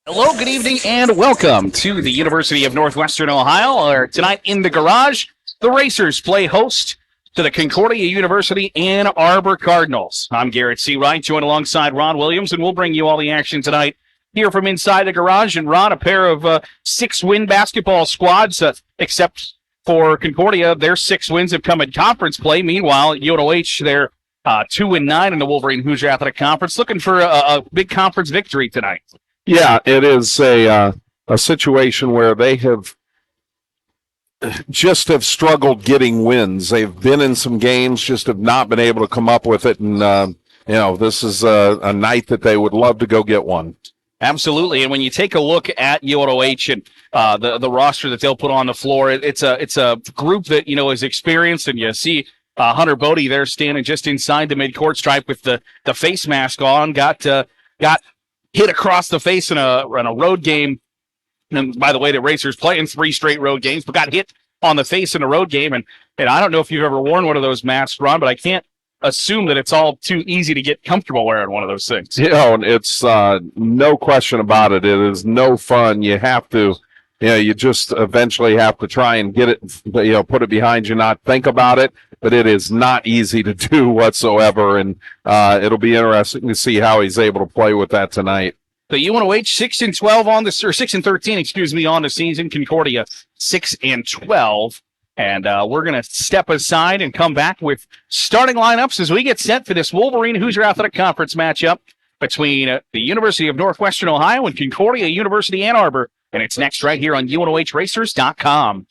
Hello, good evening, and welcome to the University of Northwestern Ohio. Tonight in the garage, the Racers play host to the Concordia University Ann Arbor Cardinals. I'm Garrett C. Wright, joined alongside Ron Williams, and we'll bring you all the action tonight here from inside the garage. And Ron, a pair of six-win basketball squads, except for Concordia, their 6 wins have come in conference play. Meanwhile, UNOH, they're 2-9 in the Wolverine Hoosier Athletic Conference, looking for a big conference victory tonight. Yeah, it is a situation where they have struggled getting wins. They've been in some games, just have not been able to come up with it. And, this is a night that they would love to go get one. Absolutely. And when you take a look at UNOH and the roster that they'll put on the floor, it's a group that, is experienced. And you see Hunter Bodie there standing just inside the midcourt stripe with the face mask on, got hit across the face in a road game. And by the way, the Racers playing 3 straight road games, but got hit on the face in a road game. And I don't know if you've ever worn one of those masks, Ron, but I can't assume that it's all too easy to get comfortable wearing one of those things. It's no question about it. It is no fun. You have to, you just eventually have to try and get it, put it behind you, not think about it. But it is not easy to do whatsoever, and it'll be interesting to see how he's able to play with that tonight. The UNOH 6-12 on the 6-13, on the season. Concordia 6-12, and we're going to step aside and come back with starting lineups as we get set for this Wolverine Hoosier Athletic Conference matchup between the University of Northwestern Ohio and Concordia University Ann Arbor, and it's next right here on UNOHRacers.com.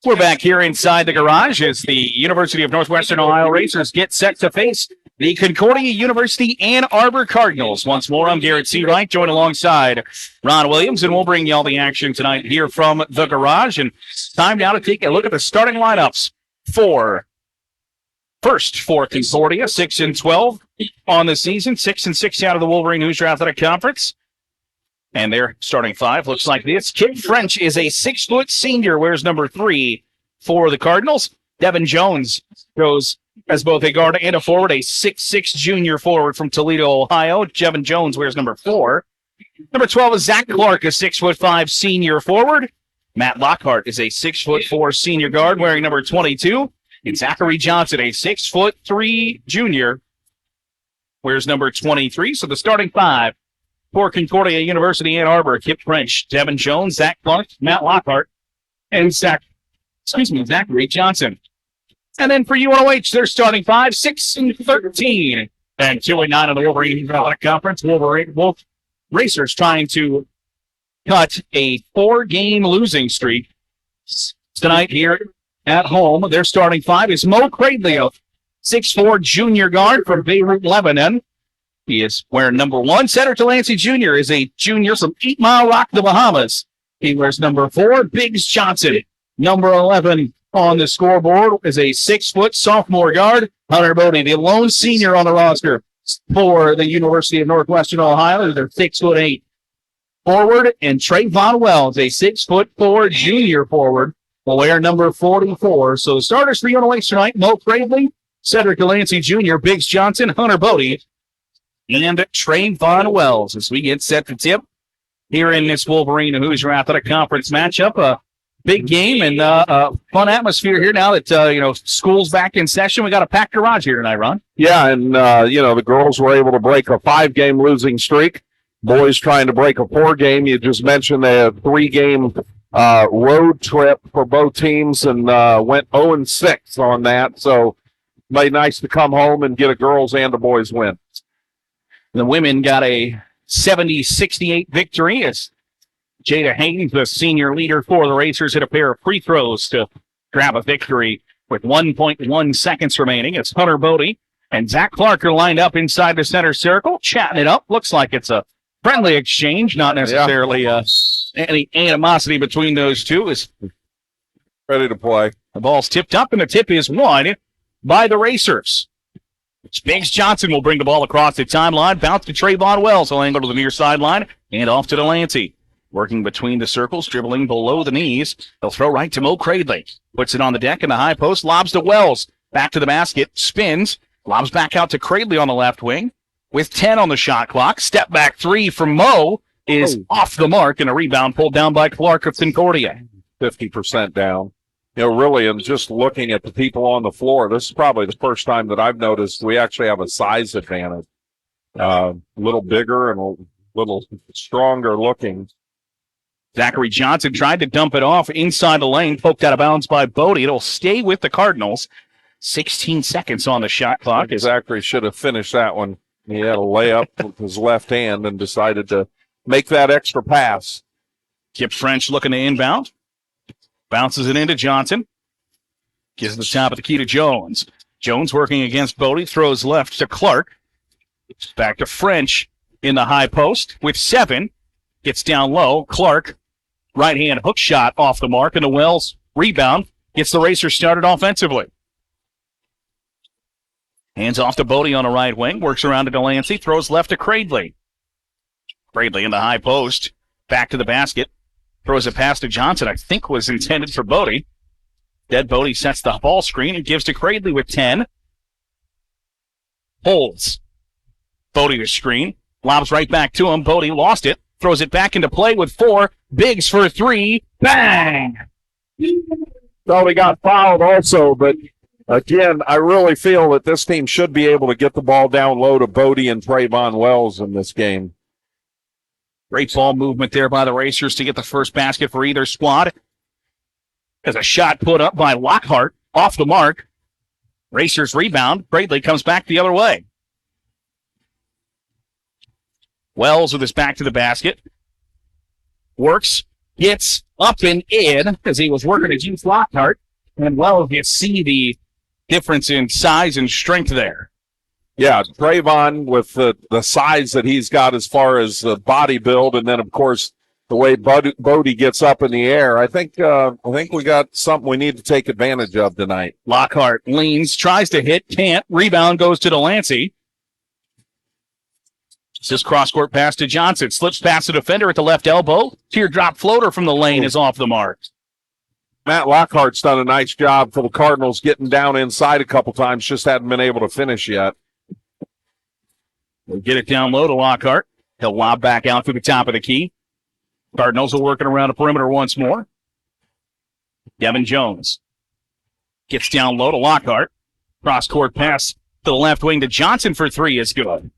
We're back here inside the garage as the University of Northwestern Ohio Racers get set to face the Concordia University Ann Arbor Cardinals. Once more, I'm Garrett C. Wright, joined alongside Ron Williams, and we'll bring you all the action tonight here from the garage. And it's time now to take a look at the starting lineups for Concordia, 6-12 on the season, 6-6 out of the Wolverine Hoosier Athletic Conference. And their starting 5 looks like this. Kid French is a 6-foot senior, wears number 3 for the Cardinals. Devin Jones goes as both a guard and a forward, a 6'6 junior forward from Toledo, Ohio. Devin Jones wears number 4. Number 12 is Zach Clark, a 6'5 senior forward. Matt Lockhart is a 6'4 senior guard wearing number 22. And Zachary Johnson, a 6'3 junior, wears number 23. So the starting 5 for Concordia University Ann Arbor: Kip French, Devin Jones, Zach Clark, Matt Lockhart, and Zachary Johnson. And then for UNOH, they're starting 5, 6-13, and 2-9 in the Wolverine Athletic Conference. Wolf Racers trying to cut a 4-game losing streak tonight here at home. Their starting 5 is Mo Cradley, a 6'4 junior guard from Beirut, Lebanon. He is wearing number 1. Cedric Delancey Jr. is a junior from 8 Mile Rock, the Bahamas. He wears number 4. Biggs Johnson, number 11 on the scoreboard, is a 6-foot sophomore guard. Hunter Bodie, the lone senior on the roster for the University of Northwestern Ohio. They're 6'8 forward. And Trayvon Wells, a 6'4 junior forward, will wear number 44. So the starters for UNOH tonight: Mo Cradley, Cedric Delancey Jr., Biggs Johnson, Hunter Bodie, and Trayvon Wells as we get set to tip here in this Wolverine and Hoosier Athletic Conference matchup. A big game and fun atmosphere here now that, school's back in session. We got a packed garage here tonight, Ron. Yeah, and, the girls were able to break a 5-game losing streak. Boys trying to break a 4-game. You just mentioned they had a 3-game road trip for both teams and went 0-6 on that. So, made nice to come home and get a girls and a boys win. The women got a 70-68 victory as Jada Haynes, the senior leader for the Racers, hit a pair of free throws to grab a victory with 1.1 seconds remaining. It's Hunter Bodie and Zach Clark are lined up inside the center circle, chatting it up. Looks like it's a friendly exchange, not necessarily any animosity between those two. Is ready to play. The ball's tipped up, and the tip is won by the Racers. Biggs Johnson will bring the ball across the timeline. Bounce to Trayvon Wells. He'll angle to the near sideline and off to Delancey. Working between the circles, dribbling below the knees. They'll throw right to Mo Cradley. Puts it on the deck in the high post. Lobs to Wells. Back to the basket. Spins. Lobs back out to Cradley on the left wing. With 10 on the shot clock. Step back 3 from Mo is off the mark, and a rebound pulled down by Clark of Concordia. 50% down. Really, and just looking at the people on the floor, this is probably the first time that I've noticed we actually have a size advantage. A little bigger and a little stronger looking. Zachary Johnson tried to dump it off inside the lane, poked out of bounds by Bodie. It'll stay with the Cardinals. 16 seconds on the shot clock. Zachary should have finished that one. He had a layup with his left hand and decided to make that extra pass. Kip French looking to inbound. Bounces it into Johnson. Gives the top of the key to Jones. Jones working against Bodie. Throws left to Clark. Back to French in the high post with 7. Gets down low. Clark, right-hand hook shot off the mark, and the Wells rebound gets the Racers started offensively. Hands off to Bodie on the right wing. Works around to Delancey. Throws left to Cradley. Cradley in the high post. Back to the basket. Throws a pass to Johnson, I think was intended for Bodie. Dead Bodie sets the ball screen and gives to Cradley with 10. Holds. Bodie to screen. Lobs right back to him. Bodie lost it. Throws it back into play with 4. Biggs for 3. Bang! So he got fouled also, but again, I really feel that this team should be able to get the ball down low to Bodie and Trayvon Wells in this game. Great ball movement there by the Racers to get the first basket for either squad. As a shot put up by Lockhart off the mark. Racers rebound. Cradley comes back the other way. Wells with his back to the basket. Works. Gets up and in as he was working against Lockhart. And Wells gets see the difference in size and strength there. Yeah, Trayvon with the size that he's got as far as the body build, and then, of course, the way Bodie gets up in the air. I think we got something we need to take advantage of tonight. Lockhart leans, tries to hit, can't. Rebound goes to Delancey. This cross-court pass to Johnson. Slips past the defender at the left elbow. Teardrop floater from the lane is off the mark. Matt Lockhart's done a nice job for the Cardinals getting down inside a couple times, just hadn't been able to finish yet. We'll get it down low to Lockhart. He'll lob back out to the top of the key. Cardinals are working around the perimeter once more. Devin Jones gets down low to Lockhart. Cross-court pass to the left wing to Johnson for three is good.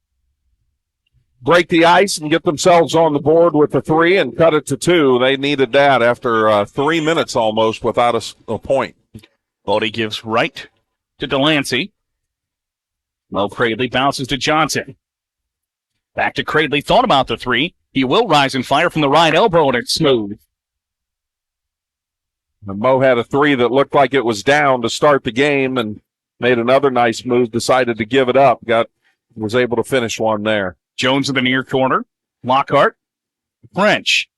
Break the ice and get themselves on the board with the three and cut it to two. They needed that after 3 minutes almost without a point. Bodie gives right to Delancey. Low Cradley bounces to Johnson. Back to Cradley. Thought about the three. He will rise and fire from the right elbow, and it's smooth. And Mo had a three that looked like it was down to start the game and made another nice move, decided to give it up, was able to finish one there. Jones in the near corner. Lockhart. French.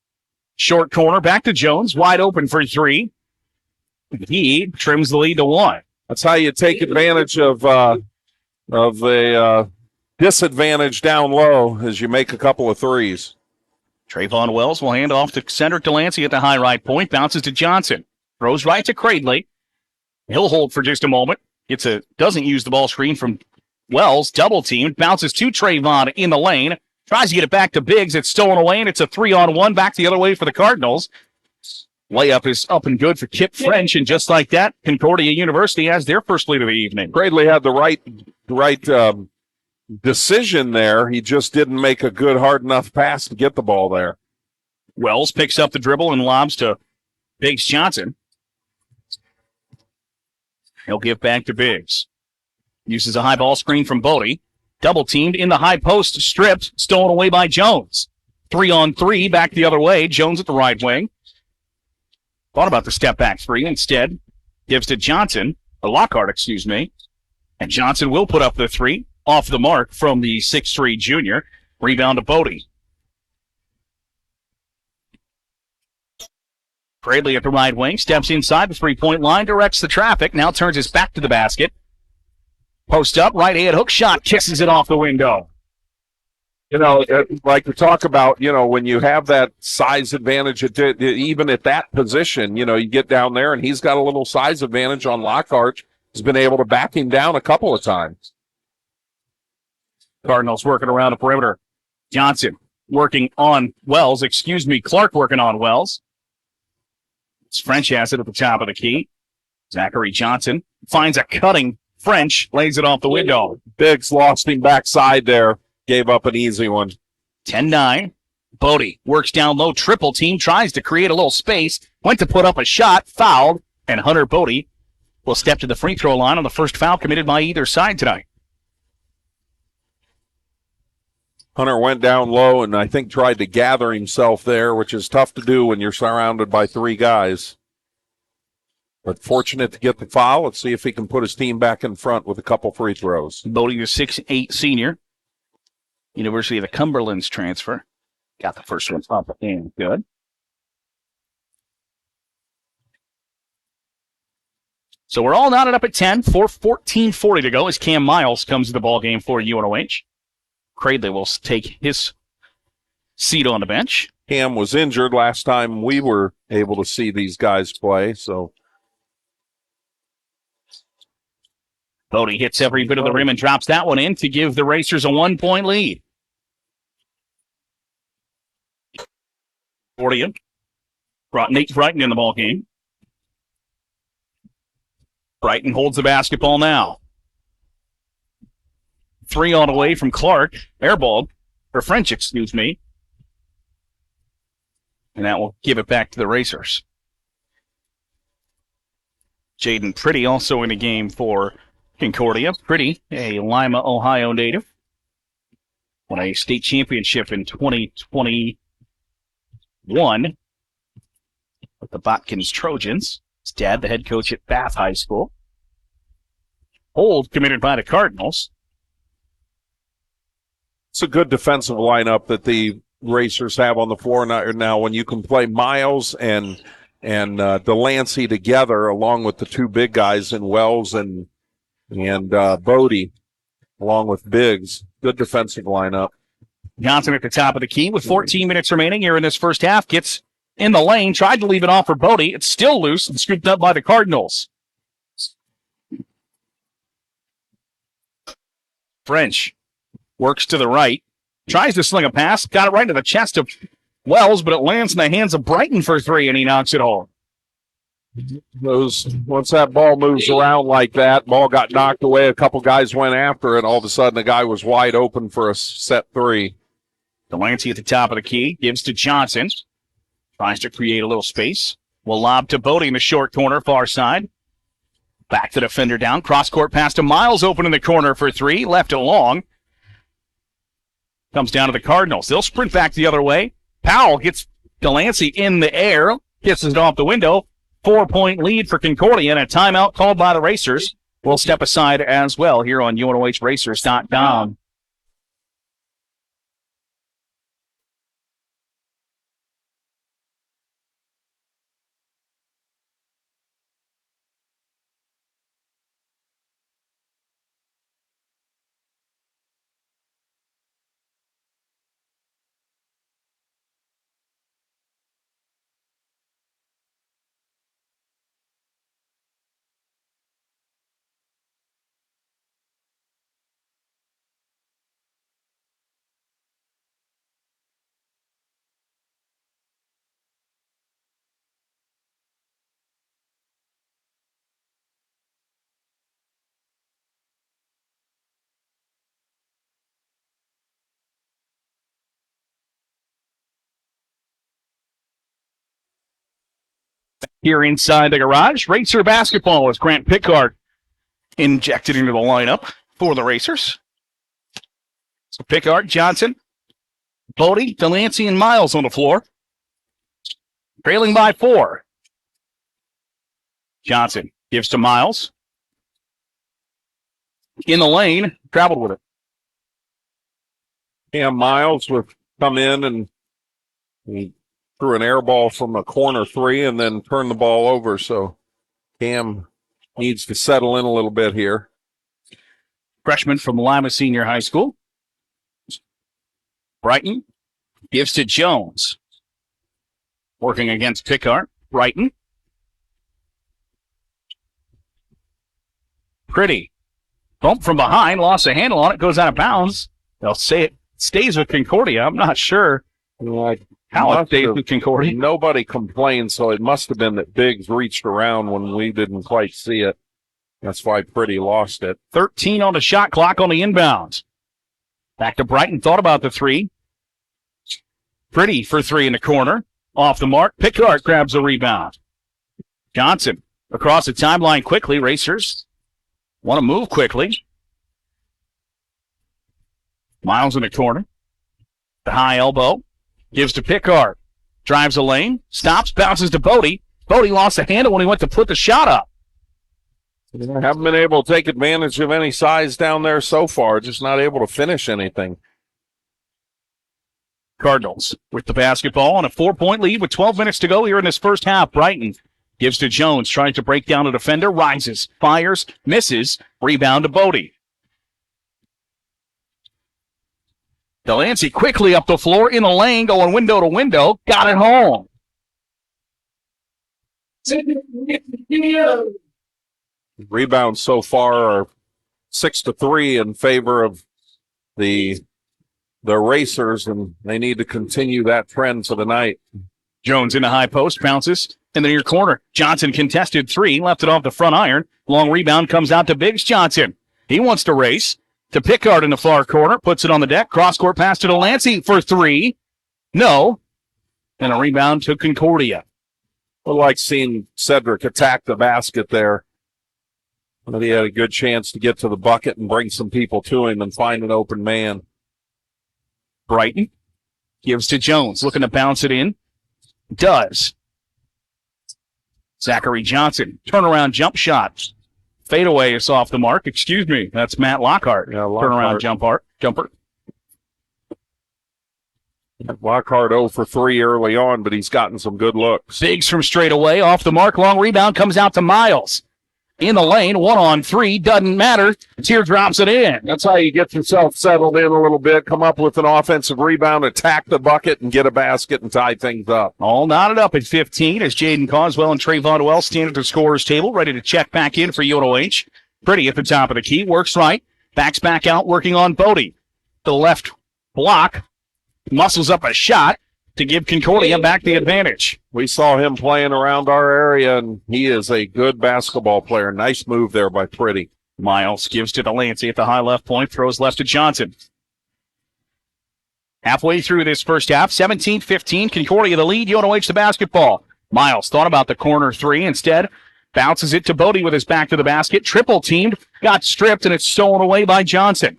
Short corner. Back to Jones. Wide open for three. He trims the lead to one. That's how you take advantage of a disadvantage down low as you make a couple of threes. Trayvon Wells will hand off to Cedric Delancey at the high right point. Bounces to Johnson. Throws right to Cradley. He'll hold for just a moment. Doesn't use the ball screen from Wells. Double teamed. Bounces to Trayvon in the lane. Tries to get it back to Biggs. It's stolen away, and it's a 3-on-1 back the other way for the Cardinals. Layup is up and good for Kip French, and just like that, Concordia University has their first lead of the evening. Cradley had the right decision there. He just didn't make a good, hard enough pass to get the ball there. Wells picks up the dribble and lobs to Biggs Johnson. He'll give back to Biggs. Uses a high ball screen from Bodie. Double teamed in the high post, stripped, stolen away by Jones. 3-on-3, back the other way. Jones at the right wing. Thought about the step back three. Instead, gives to Johnson, or Lockhart, excuse me. And Johnson will put up the three off the mark from the 6'3 junior. Rebound to Bodie. Cradley at the right wing, steps inside the three-point line, directs the traffic, now turns his back to the basket. Post up, right-hand hook shot, kisses it off the window. You know, like we talk about, when you have that size advantage, even at that position, you get down there and he's got a little size advantage on Lockhart. He's been able to back him down a couple of times. Cardinals working around the perimeter. Johnson working on Wells, Clark working on Wells. It's French has it at the top of the key. Zachary Johnson finds a cutting French, lays it off the window. Biggs lost him backside there. Gave up an easy one. 10-9. Bodie works down low, triple team, tries to create a little space, went to put up a shot, fouled, and Hunter Bodie will step to the free throw line on the first foul committed by either side tonight. Hunter went down low and I think tried to gather himself there, which is tough to do when you're surrounded by three guys. But fortunate to get the foul. Let's see if he can put his team back in front with a couple free throws. Bodie, the 6'8 senior. University of the Cumberlands transfer. Got the first one up and good. So we're all knotted up at 10, 14:40 to go as Cam Miles comes to the ball game for UNOH. Cradley will take his seat on the bench. Cam was injured last time we were able to see these guys play, so. Bodie hits every bit of the rim and drops that one in to give the Racers a 1-point lead. Gordian brought Nate Brighton in the ball game. Brighton holds the basketball now. 3 on away from Clark. Airball, or French, excuse me. And that will give it back to the Racers. Jaden Pretty also in the game for Concordia. Pretty, a Lima, Ohio native. Won a state championship in 2021 with the Botkins Trojans. His dad, the head coach at Bath High School. Hold committed by the Cardinals. It's a good defensive lineup that the Racers have on the floor now. When you can play Miles and Delancey together, along with the two big guys in Wells and Bodie, along with Biggs, good defensive lineup. Johnson at the top of the key with 14 minutes remaining here in this first half. Gets in the lane, tried to leave it off for Bodie. It's still loose and scooped up by the Cardinals. French works to the right, tries to sling a pass, got it right into the chest of Wells, but it lands in the hands of Brighton for 3, and he knocks it home. Once that ball moves around like that, ball got knocked away, a couple guys went after it, all of a sudden the guy was wide open for a set 3. Delancey at the top of the key, gives to Johnson, tries to create a little space, will lob to Bodie in the short corner, far side. Back to defender down, cross-court pass to Miles, open in the corner for 3, left it long. Comes down to the Cardinals. They'll sprint back the other way. Powell gets Delancey in the air, kisses it off the window. 4-point lead for Concordia, and a timeout called by the Racers. We'll step aside as well here on UNOHRacers.com. Here inside the garage, Racer basketball as Grant Pickard injected into the lineup for the Racers. So Pickard, Johnson, Bodie, Delancey, and Miles on the floor. Trailing by 4. Johnson gives to Miles. In the lane, traveled with it. Cam Miles would come in and he threw an air ball from a corner 3 and then turned the ball over. So Cam needs to settle in a little bit here. Freshman from Lima Senior High School. Brighton gives to Jones. Working against Pickard. Brighton. Pretty. Bump from behind, lost a handle on it, goes out of bounds. They'll say it stays with Concordia. I'm not sure how it stays with Concordia. Nobody complained, so it must have been that Biggs reached around when we didn't quite see it. That's why Pretty lost it. 13 on the shot clock on the inbound. Back to Brighton, thought about the 3. Pretty for 3 in the corner. Off the mark, Pickard grabs the rebound. Johnson across the timeline quickly. Racers want to move quickly. Miles in the corner. The high elbow. Gives to Pickard. Drives a lane. Stops. Bounces to Bodie. Bodie lost the handle when he went to put the shot up. Haven't been able to take advantage of any size down there so far. Just not able to finish anything. Cardinals with the basketball on a 4-point lead with 12 minutes to go here in this first half. Brighton gives to Jones, trying to break down a defender. Rises. Fires. Misses. Rebound to Bodie. Delancey quickly up the floor in the lane, going window to window. Got it home. Rebounds so far are 6-3 in favor of the Racers, and they need to continue that trend for the night. Jones in the high post, bounces in the near corner. Johnson contested 3, left it off the front iron. Long rebound comes out to Biggs Johnson. He wants to race. To Pickard in the far corner, puts it on the deck. Cross-court pass to Delancey for 3. No. And a rebound to Concordia. I like seeing Cedric attack the basket there. But he had a good chance to get to the bucket and bring some people to him and find an open man. Brighton gives to Jones, looking to bounce it in. Does. Zachary Johnson, turnaround jump shot. Fadeaway is off the mark. Excuse me. That's Matt Lockhart. Yeah, Lockhart. Turnaround jumper. Lockhart 0 for 3 early on, but he's gotten some good looks. Biggs from straight away. Off the mark. Long rebound comes out to Miles. in the lane, 1-on-3, doesn't matter. Teardrops it in. That's how you get yourself settled in a little bit, come up with an offensive rebound, attack the bucket, and get a basket and tie things up. All knotted up at 15 as Jaden Coswell and Trayvon Wells stand at the scorer's table, ready to check back in for UNOH. Pretty at the top of the key, works right, backs back out, working on Bodie. The left block, muscles up a shot to give Concordia back the advantage. We saw him playing around our area, and he is a good basketball player. Nice move there by Pretty. Miles gives to Delancey at the high left point, throws left to Johnson. Halfway through this first half, 17-15, Concordia the lead, UNOH the basketball. Miles thought about the corner three, instead bounces it to Bodie with his back to the basket. Triple teamed, got stripped, and it's stolen away by Johnson.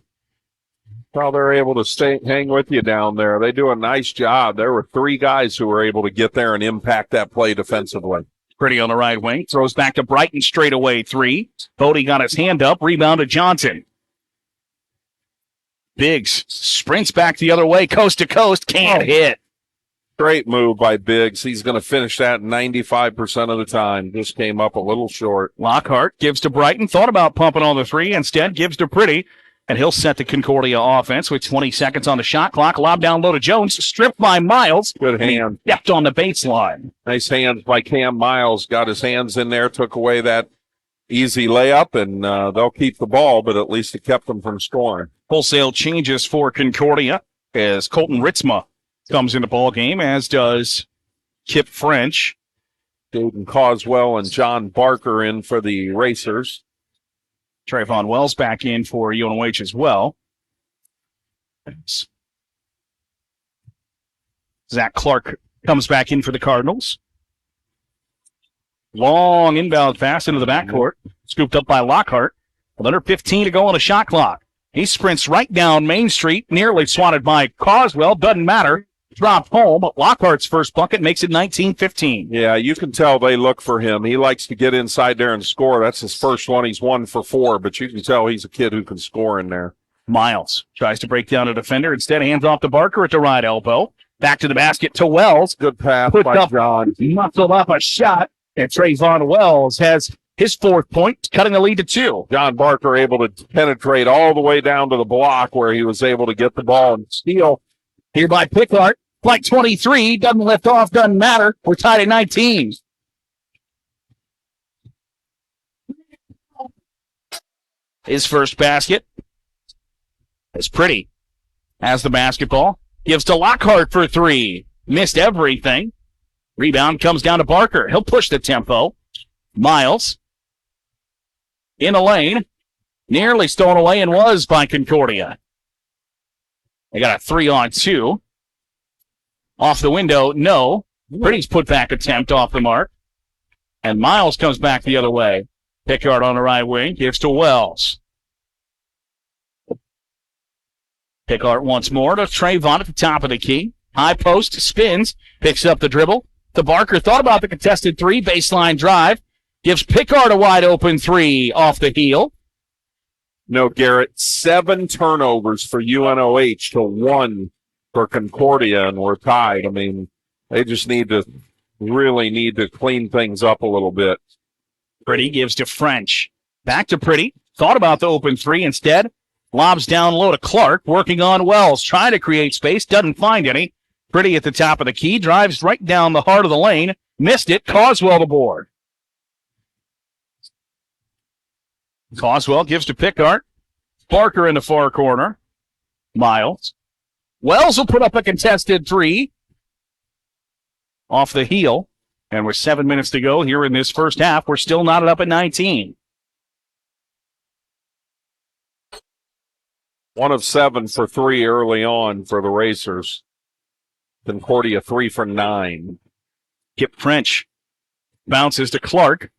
Well, they're able to hang with you down there. They do a nice job. There were three guys who were able to get there and impact that play defensively. Pretty on the right wing, throws back to Brighton, straight away three. Bodie got his hand up, rebound to Johnson. Biggs sprints back the other way, coast to coast, can't hit. Great move by Biggs. He's going to finish that 95% of the time. Just came up a little short. Lockhart gives to Brighton, thought about pumping on the three, instead gives to Pretty. And he'll set the Concordia offense with 20 seconds on the shot clock. Lob down low to Jones. Stripped by Miles. Good hand. Stepped on the baseline. Nice hands by Cam Miles. Got his hands in there, took away that easy layup, and they'll keep the ball, but at least it kept them from scoring. Wholesale changes for Concordia as Colton Ritzma comes into ball game, as does Kip French. Jaden Coswell and John Barker in for the Racers. Trayvon Wells back in for UNOH as well. Zach Clark comes back in for the Cardinals. Long inbound pass into the backcourt. Scooped up by Lockhart. With under 15 to go on the shot clock. He sprints right down Main Street, nearly swatted by Coswell. Doesn't matter. Dropped home. Lockhart's first bucket makes it 19-15. Yeah, you can tell they look for him. He likes to get inside there and score. That's his first one. He's 1 for 4, but you can tell he's a kid who can score in there. Miles tries to break down a defender. Instead, hands off to Barker at the right elbow. Back to the basket to Wells. Good pass Put by up, John. Muscled up a shot. And Trayvon Wells has his fourth point, cutting the lead to 2. John Barker able to penetrate all the way down to the block where he was able to get the ball and steal. Here by Pickard. Flight 23, doesn't lift off, doesn't matter. We're tied at 19. His first basket is Pretty. Has the basketball. Gives to Lockhart for 3. Missed everything. Rebound comes down to Barker. He'll push the tempo. Miles in the lane. Nearly stolen away and was by Concordia. They got a 3-on-2. Off the window, no. Pretty's put back attempt off the mark. And Miles comes back the other way. Pickard on the right wing, gives to Wells. Pickard once more to Trayvon at the top of the key. High post, spins, picks up the dribble. To Barker, thought about the contested 3, baseline drive. Gives Pickard a wide open 3 off the heel. No, Garrett, 7 turnovers for UNOH to 1 for Concordia, and we're tied. I mean, they just really need to clean things up a little bit. Pretty gives to French. Back to Pretty. Thought about the open 3 instead. Lobs down low to Clark, working on Wells, trying to create space, doesn't find any. Pretty at the top of the key, drives right down the heart of the lane. Missed it. Coswell the board. Coswell gives to Pickard. Barker in the far corner. Miles. Wells will put up a contested 3 off the heel. And with 7 minutes to go here in this first half, we're still knotted up at 19. 1 of 7 for 3 early on for the Racers. Concordia 3 for 9. Kip French bounces to Clark.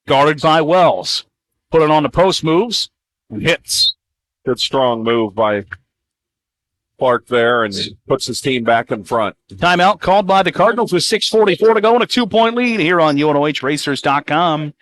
Guarded by Wells. Put it on the post moves and hits. Good strong move by Clark there and puts his team back in front. Timeout called by the Cardinals with 6:44 to go and a 2-point lead here on UNOHRacers.com.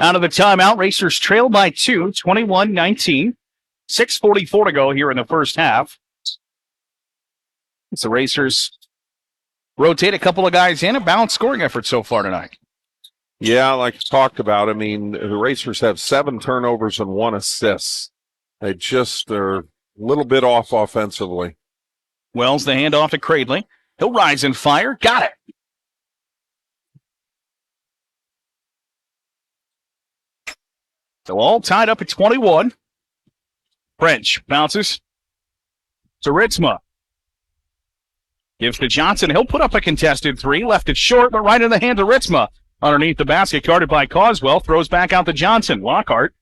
Out of the timeout, Racers trail by 2, 21-19. 6:44 to go here in the first half. It's the Racers rotate a couple of guys in, a balanced scoring effort so far tonight. Yeah, like I talked about, I mean, the Racers have 7 turnovers and 1 assist. They're a little bit off offensively. Wells, the handoff to Cradley. He'll rise and fire. Got it. So all tied up at 21. French bounces to Ritzma. Gives to Johnson. He'll put up a contested 3. Left it short, but right in the hand of Ritzma. Underneath the basket, guarded by Causwell. Throws back out to Johnson. Lockhart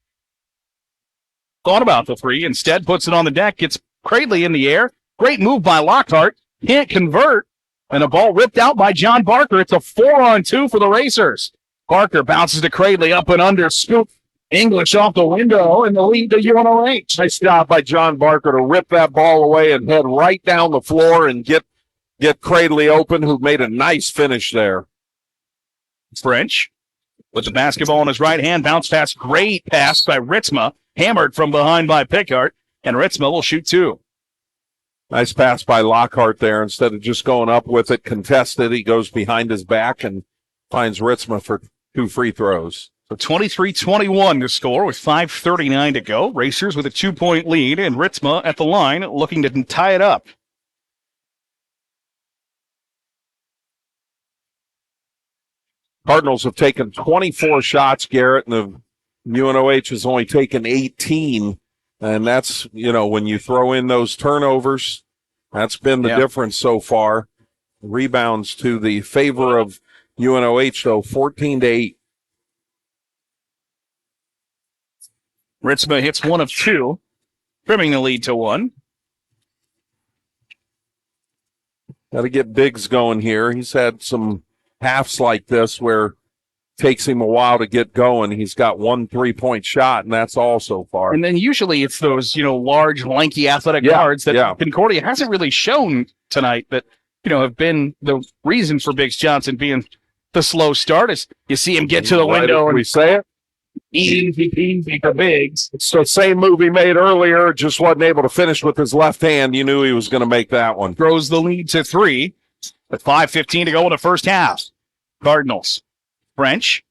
thought about the 3. Instead, puts it on the deck. Gets Cradley in the air. Great move by Lockhart. Can't convert. And a ball ripped out by John Barker. It's a 4-on-2 for the Racers. Barker bounces to Cradley. Up and under. Scoop English off the window. And the lead to UNOH. Nice job by John Barker to rip that ball away and head right down the floor and get Cradley open, who made a nice finish there. French with the basketball in his right hand. Bounce pass. Great pass by Ritzma. Hammered from behind by Pickard. And Ritzma will shoot 2. Nice pass by Lockhart there. Instead of just going up with it, contested, he goes behind his back and finds Ritzma for 2 free throws. So 23-21 to score with 5:39 to go. Racers with a 2-point lead, and Ritzma at the line looking to tie it up. Cardinals have taken 24 shots, Garrett, and the UNOH has only taken 18. And that's, when you throw in those turnovers, that's been the difference so far. Rebounds to the favor of UNOH, though, 14-8. Ritzma hits 1 of 2, trimming the lead to 1. Got to get Biggs going here. He's had some halves like this where it takes him a while to get going. He's got 1 3-point shot, and that's all so far. And then usually it's those, large, lanky, athletic guards that Concordia hasn't really shown tonight that, have been the reason for Biggs Johnson being the slow start. Is you see him get to the window and we say it. Easy for Biggs. It's the same move he made earlier, just wasn't able to finish with his left hand. You knew he was going to make that one. Throws the lead to 3 with 5:15 to go in the first half. Cardinals. French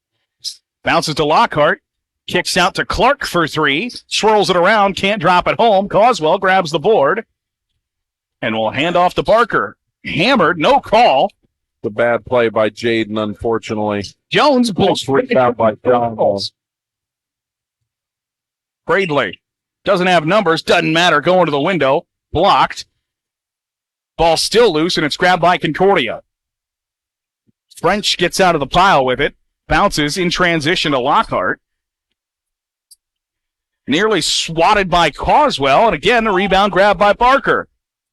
bounces to Lockhart. Kicks out to Clark for 3. Swirls it around. Can't drop it home. Causwell grabs the board. And will hand off to Barker. Hammered. No call. The bad play by Jaden, unfortunately. Jones blows out by John. Cradley doesn't have numbers. Doesn't matter. Going to the window. Blocked. Ball still loose, and it's grabbed by Concordia. French gets out of the pile with it. Bounces in transition to Lockhart. Nearly swatted by Causwell, and again, the rebound grabbed by Barker.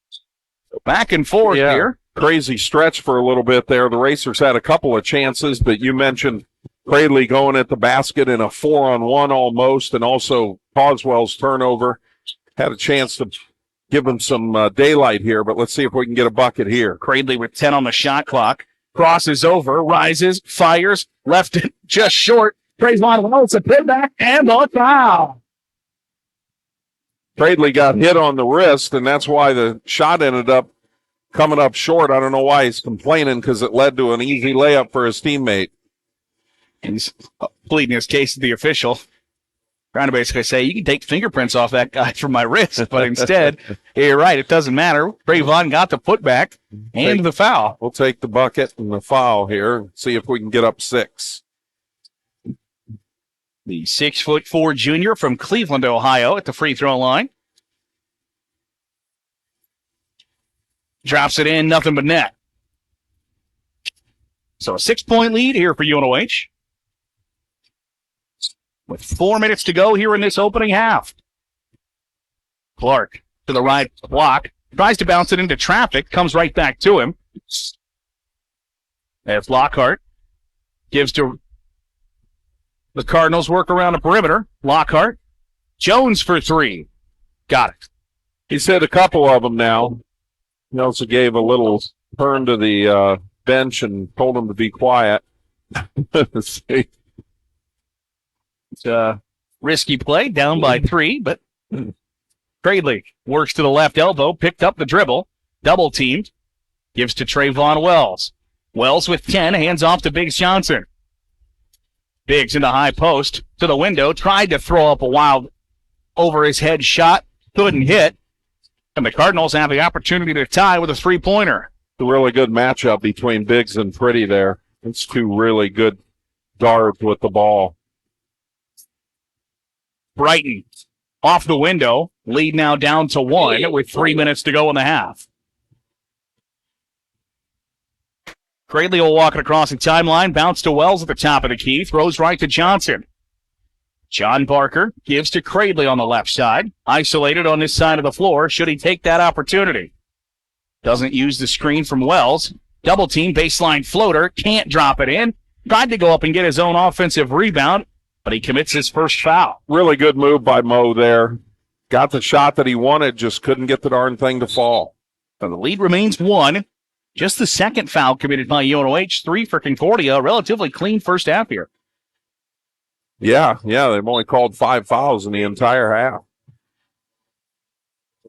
So back and forth here. Crazy stretch for a little bit there. The Racers had a couple of chances, but you mentioned Cradley going at the basket in a 4-on-1 almost, and also Causwell's turnover. Had a chance to give him some daylight here, but let's see if we can get a bucket here. Cradley with 10 on the shot clock. Crosses over, rises, fires, left it just short. Trayvon Wells a putback and a foul. Cradley got hit on the wrist, and that's why the shot ended up coming up short. I don't know why he's complaining, because it led to an easy layup for his teammate. He's pleading his case to the official, trying to basically say, you can take fingerprints off that guy from my wrist, but instead, you're right, it doesn't matter. Trayvon got the putback and the foul. We'll take the bucket and the foul here, see if we can get up 6. The 6'4" junior from Cleveland, Ohio, at the free throw line. Drops it in, nothing but net. So a 6-point lead here for UNOH. With 4 minutes to go here in this opening half. Clark to the right block. Tries to bounce it into traffic. Comes right back to him. As Lockhart gives to the Cardinals, work around the perimeter. Lockhart. Jones for 3. Got it. He's hit a couple of them now. He also gave a little turn to the bench and told him to be quiet. It's a risky play, down by 3, but Cradley works to the left elbow, picked up the dribble, double teamed, gives to Trayvon Wells. Wells with 10, hands off to Biggs Johnson. Biggs in the high post to the window, tried to throw up a wild over his head shot, couldn't hit. And the Cardinals have the opportunity to tie with a three-pointer. A really good matchup between Biggs and Pretty there. It's two really good guards with the ball. Brighton off the window, lead now down to 1 with 3 minutes to go in the half. Cradley will walk it across the timeline, bounce to Wells at the top of the key, throws right to Johnson. John Barker gives to Cradley on the left side, isolated on this side of the floor, should he take that opportunity. Doesn't use the screen from Wells. Double team, baseline floater, can't drop it in. Tried to go up and get his own offensive rebound, but he commits his first foul. Really good move by Mo there. Got the shot that he wanted, just couldn't get the darn thing to fall. So the lead remains 1. Just the second foul committed by UNOH, 3 for Concordia. Relatively clean first half here. Yeah, they've only called 5 fouls in the entire half.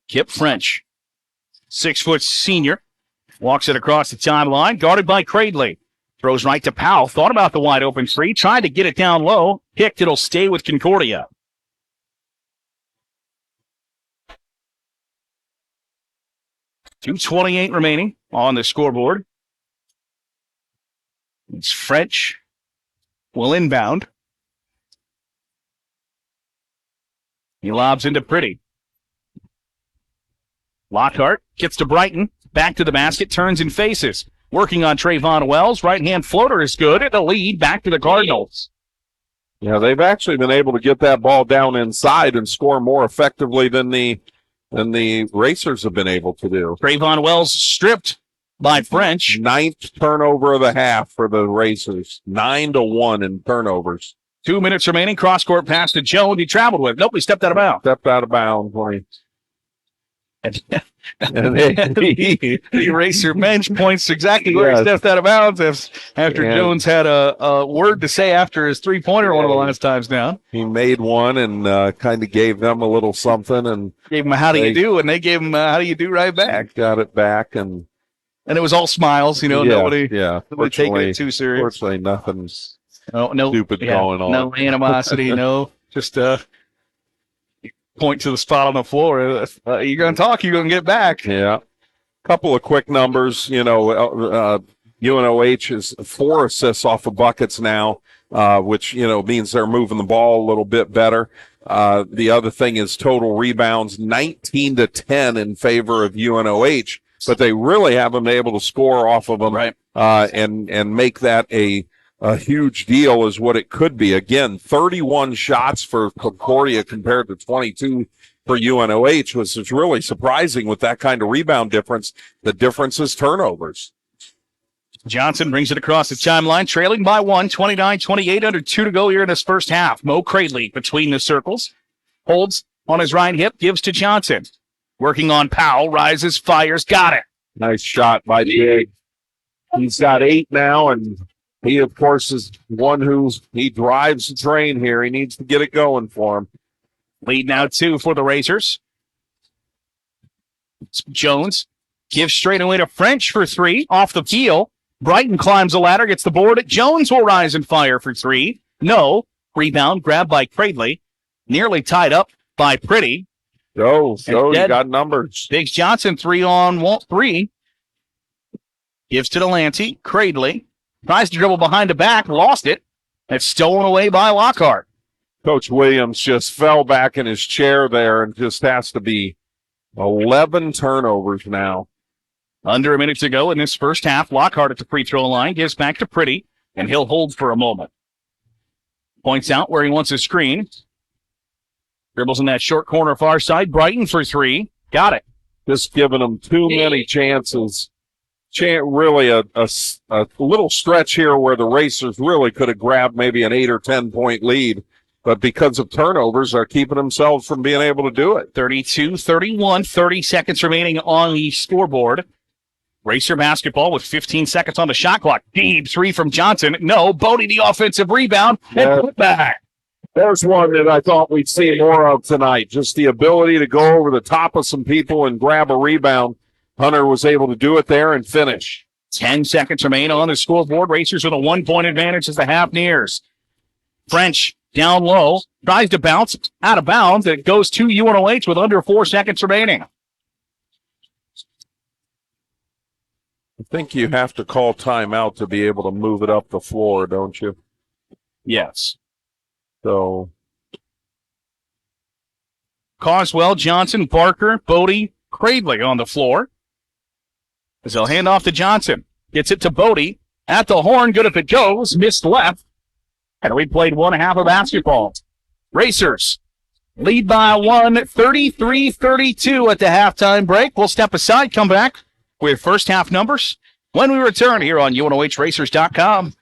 Kip French, 6-foot senior, walks it across the timeline, guarded by Cradley. Throws right to Powell, thought about the wide open 3, tried to get it down low, kicked, it'll stay with Concordia. .228 remaining on the scoreboard. It's French will inbound. He lobs into Pretty. Lockhart gets to Brighton, back to the basket, turns and faces. Working on Trayvon Wells, right-hand floater is good, and the lead back to the Cardinals. Yeah, they've actually been able to get that ball down inside and score more effectively than the Racers have been able to do. Trayvon Wells stripped by French. 9th turnover of the half for the Racers. 9-1 in turnovers. 2 minutes remaining. Cross-court pass to Jones. He traveled with. Nope, he stepped out of bounds. Stepped out of bounds. And the Racer bench points exactly where he Yes. stepped out of bounds after Yeah. Jones had a word to say after his three-pointer one of the last times down. He made one and kind of gave them a little something and Gave him a how do you do, and they gave him a how do you do right back. got it back. And And it was all smiles, nobody taking it too serious. Fortunately, nothing No stupid going on. No animosity, just point to the spot on the floor. You're going to talk, you're going to get back. Yeah. Couple of quick numbers. UNOH is 4 assists off of buckets now, which, means they're moving the ball a little bit better. The other thing is total rebounds, 19-10 in favor of UNOH, but they really haven't been able to score off of them. Right. And make that a huge deal is what it could be. Again, 31 shots for Concordia compared to 22 for UNOH, which is really surprising with that kind of rebound difference. The difference is turnovers. Johnson brings it across the timeline, trailing by 1, 29-28, under 2 to go here in this first half. Mo Cradley between the circles, holds on his right hip, gives to Johnson. Working on Powell, rises, fires, got it. Nice shot by Big. He's got 8 now, and he, of course, is one he drives the train here. He needs to get it going for him. Lead now 2 for the Racers. Jones gives straight away to French for 3, off the peel. Brighton climbs the ladder, gets the board. Jones will rise and fire for 3. No. Rebound grabbed by Cradley. Nearly tied up by Pretty. Go, you dead. got numbers. Biggs Johnson 3-on-3. Gives to Delante. Cradley tries to dribble behind the back, lost it. It's stolen away by Lockhart. Coach Williams just fell back in his chair there and just has to be 11 turnovers now. Under a minute to go in this first half. Lockhart at the free throw line, gives back to Pretty, and he'll hold for a moment. Points out where he wants a screen. Dribbles in that short corner far side. Brighton for 3. Got it. Just giving them too many chances. Really a little stretch here where the Racers really could have grabbed maybe an 8 or 10 point lead, but because of turnovers, are keeping themselves from being able to do it. 32-31, 30 seconds remaining on the scoreboard. Racer basketball with 15 seconds on the shot clock. Deep 3 from Johnson. No. Bodie the offensive rebound and put back. There's one that I thought we'd see more of tonight. Just the ability to go over the top of some people and grab a rebound. Hunter was able to do it there and finish. 10 seconds remain on the scoreboard. Racers with a 1-point advantage as the half nears. French down low, tries to bounce out of bounds. It goes to UNOH with under 4 seconds remaining. I think you have to call timeout to be able to move it up the floor, don't you? Yes. So Carswell, Johnson, Barker, Bodie, Cradley on the floor. As they'll hand off to Johnson. Gets it to Bodie. At the horn, good if it goes. Missed left. And we played one half of basketball. Racers lead by 1, 33-32 at the halftime break. We'll step aside, come back with first half numbers when we return here on UNOHRacers.com.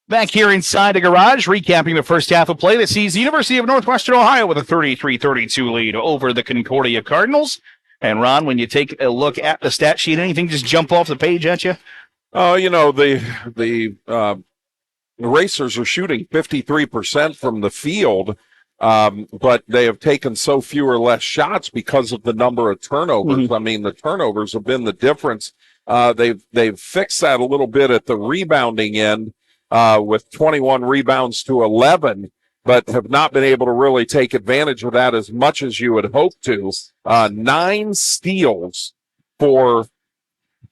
Back here inside the garage, recapping the first half of play that sees the University of Northwestern Ohio with a 33-32 lead over the Concordia Cardinals. And Ron, when you take a look at the stat sheet, anything just jump off the page at you? The Racers are shooting 53% from the field, but they have taken so few or less shots because of the number of turnovers. Mm-hmm. I mean, the turnovers have been the difference. They've fixed that a little bit at the rebounding end with 21 rebounds to 11, but have not been able to really take advantage of that as much as you would hope to. 9 steals for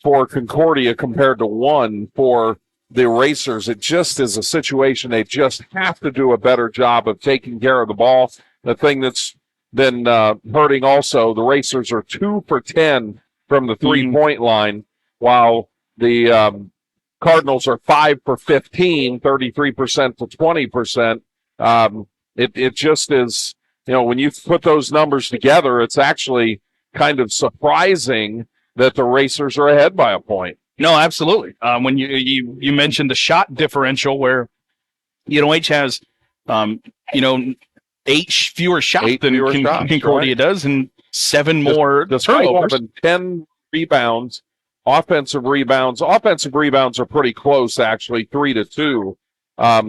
Concordia compared to 1 for the Racers. It just is a situation they just have to do a better job of taking care of the ball. The thing that's been hurting also, the Racers are 2 for 10 from the three-point line, while the Cardinals are 5 for 15, 33% to 20%. It just is, when you put those numbers together, it's actually kind of surprising that the Racers are ahead by a point. No, absolutely. When you mentioned the shot differential, where UNOH has 8 fewer shots than Concordia right. does, and 7 more turnovers. 10 rebounds, offensive rebounds. Offensive rebounds are pretty close, actually, 3-2.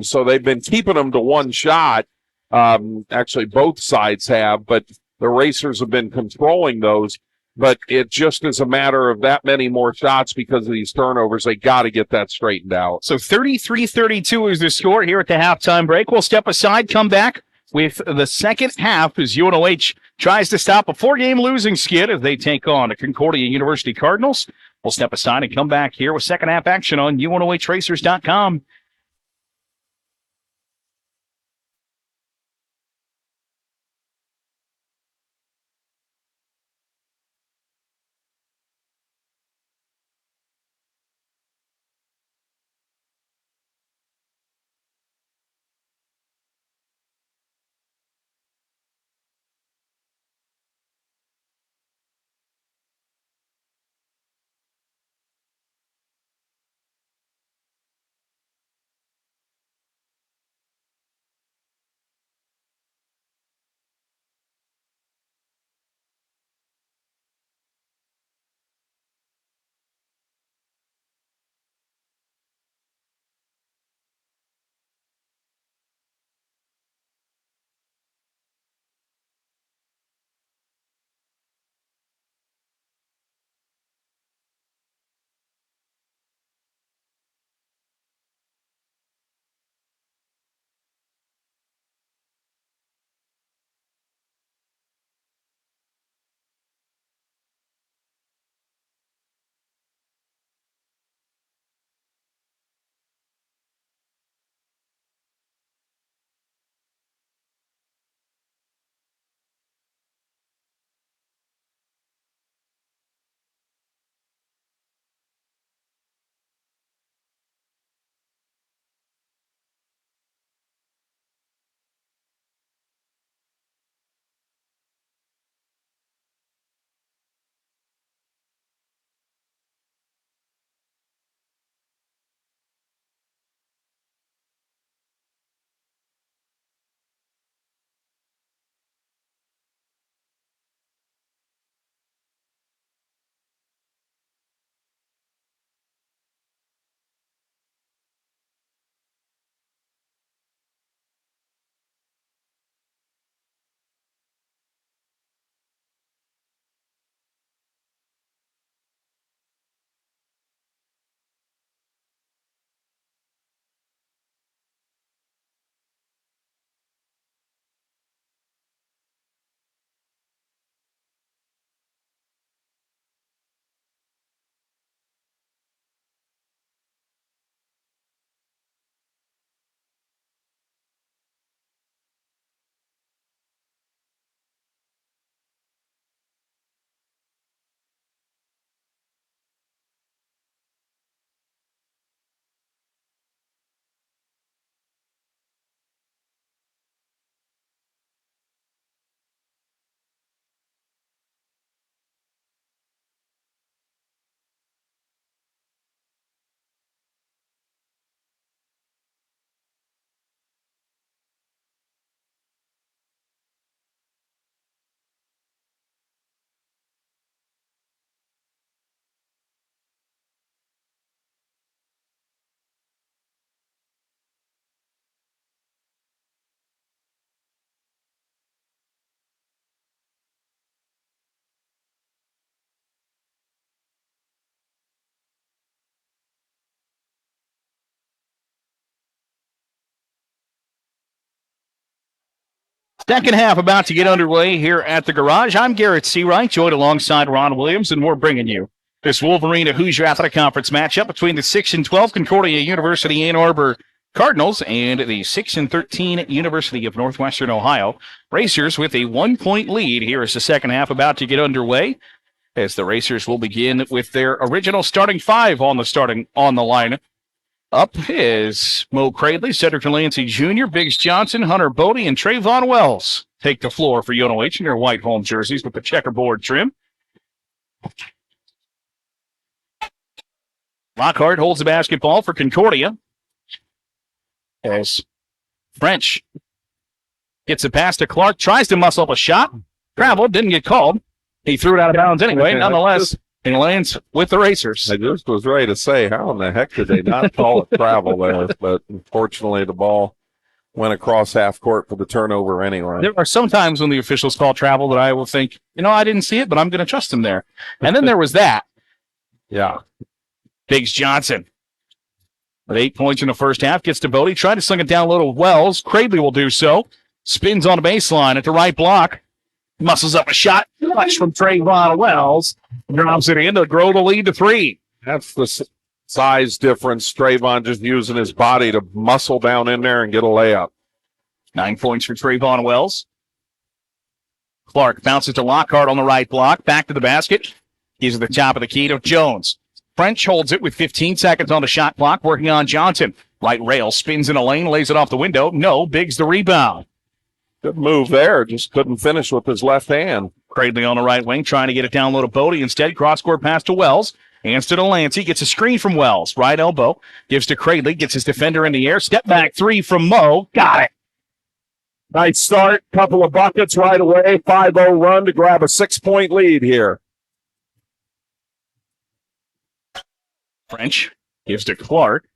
So they've been keeping them to 1 shot. Actually, both sides have, but the Racers have been controlling those. But it just is a matter of that many more shots because of these turnovers. They got to get that straightened out. So 33-32 is the score here at the halftime break. We'll step aside, come back with the second half as UNOH tries to stop a 4-game losing skid as they take on the Concordia University Cardinals. We'll step aside and come back here with second half action on UNOHRacers.com. Second half about to get underway here at the Garage. I'm Garrett Seawright, joined alongside Ron Williams, and we're bringing you this Wolverine Hoosier Athletic Conference matchup between the 6-12 Concordia University Ann Arbor Cardinals and the 6-13 University of Northwestern Ohio. Racers with a 1-point lead. Here is the second half about to get underway, as the Racers will begin with their original starting five on the line. Up is Mo Cradley, Cedric Delancey Jr., Biggs Johnson, Hunter Bodie, and Trayvon Wells take the floor for UNOH in their white home jerseys with the checkerboard trim. Lockhart holds the basketball for Concordia, as French gets it past to Clark, tries to muscle up a shot, traveled, didn't get called. He threw it out of bounds anyway, nonetheless. He lands with the Racers. I just was ready to say, how in the heck did they not call it travel there? But unfortunately, the ball went across half court for the turnover anyway. There are some times when the officials call travel that I will think, I didn't see it, but I'm going to trust them there. And then there was that. Yeah. Biggs Johnson, with 8 points in the first half, gets to Bodie, tried to sling it down low to Wells. Cradley will do so. Spins on the baseline at the right block. Muscles up a shot. Clutch from Trayvon Wells. Drops it in to grow the lead to 3. That's the size difference. Trayvon just using his body to muscle down in there and get a layup. 9 points for Trayvon Wells. Clark bounces to Lockhart on the right block. Back to the basket. He's at the top of the key to Jones. French holds it with 15 seconds on the shot clock, working on Johnson. Right rail, spins in a lane, lays it off the window. No, Biggs the rebound. Good move there. Just couldn't finish with his left hand. Cradley on the right wing, trying to get it down low to Bodie. Instead, cross-court pass to Wells. Hands to Delancey. Gets a screen from Wells. Right elbow. Gives to Cradley. Gets his defender in the air. Step back three from Mo. Got it. Nice start. Couple of buckets right away. 5-0 run to grab a 6-point lead here. French gives to Clark.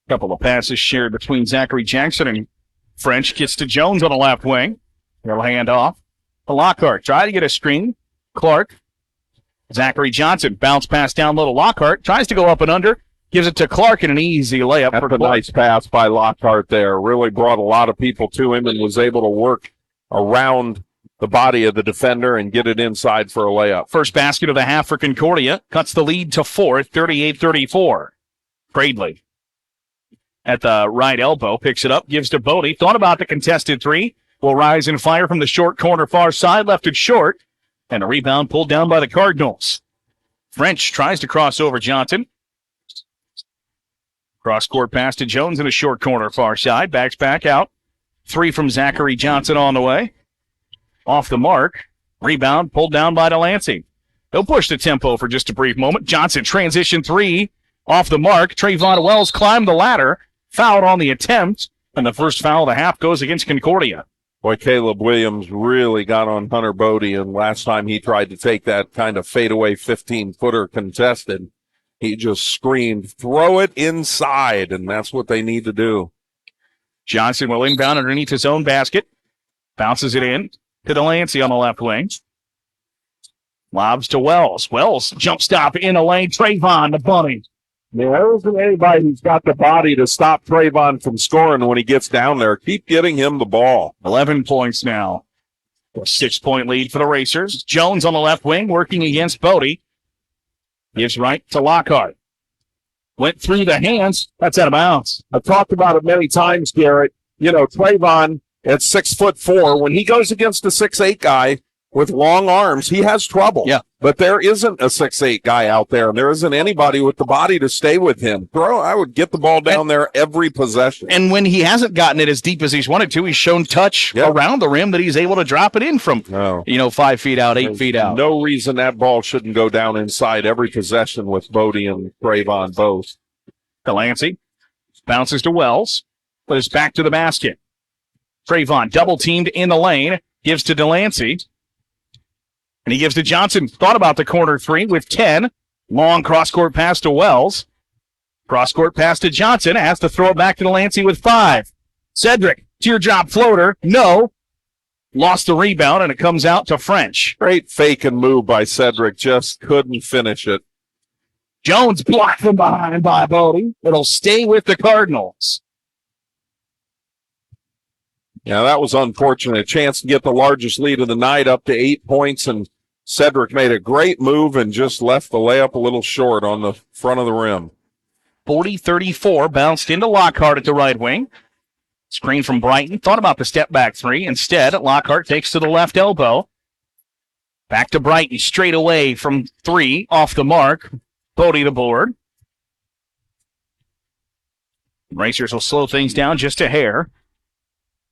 Couple of passes shared between Zachary Jackson and French. Gets to Jones on the left wing. He'll hand off to Lockhart. Try to get a screen. Clark. Zachary Johnson. Bounce pass down low to Lockhart. Tries to go up and under. Gives it to Clark and an easy layup. That's for a Clark. nice pass by Lockhart there. Really brought a lot of people to him and was able to work around the body of the defender and get it inside for a layup. First basket of the half for Concordia. Cuts the lead to 4, 38-34. Cradley at the right elbow. Picks it up. Gives to Bodie. Thought about the contested three. Will rise and fire from the short corner far side. Left it short. And a rebound pulled down by the Cardinals. French tries to cross over Johnson. Cross-court pass to Jones in a short corner far side. Backs back out. Three from Zachary Johnson on the way. Off the mark. Rebound pulled down by Delancey. They'll push the tempo for just a brief moment. Johnson transition three. Off the mark. Trayvon Wells climbed the ladder. Fouled on the attempt. And the first foul of the half goes against Concordia. Boy, Caleb Williams really got on Hunter Bodie, and last time he tried to take that kind of fadeaway 15-footer contested, he just screamed, throw it inside, and that's what they need to do. Johnson will inbound underneath his own basket. Bounces it in to Delancey on the left wing. Lobs to Wells. Wells jump stop in the lane. Trayvon, the bunny. There isn't anybody who's got the body to stop Trayvon from scoring when he gets down there. Keep getting him the ball. 11 points now. A 6-point lead for the Racers. Jones on the left wing working against Bodie. Gives right to Lockhart. Went through the hands. That's out of bounds. I've talked about it many times, Garrett. You know, Trayvon at 6'4", when he goes against a 6'8" guy with long arms, he has trouble. Yeah. But there isn't a 6'8" guy out there, and there isn't anybody with the body to stay with him. I would get the ball down there every possession. And when he hasn't gotten it as deep as he's wanted to, he's shown touch around the rim that he's able to drop it in from, 5 feet out, 8 feet out. No reason that ball shouldn't go down inside every possession with Bodie and Trayvon both. Delancey bounces to Wells, but it's back to the basket. Trayvon double-teamed in the lane, gives to Delancey. And he gives to Johnson. Thought about the corner three with 10. Long cross-court pass to Wells. Cross-court pass to Johnson. Has to throw it back to Delancey with 5. Cedric, teardrop floater. No. Lost the rebound, and it comes out to French. Great fake and move by Cedric. Just couldn't finish it. Jones blocked from behind by Bodie. It'll stay with the Cardinals. Yeah, that was unfortunate. A chance to get the largest lead of the night up to 8 points, and Cedric made a great move and just left the layup a little short on the front of the rim. 40-34, bounced into Lockhart at the right wing. Screen from Brighton, thought about the step back three. Instead, Lockhart takes to the left elbow. Back to Brighton, straight away from three, off the mark. Bodie the board. Racers will slow things down just a hair.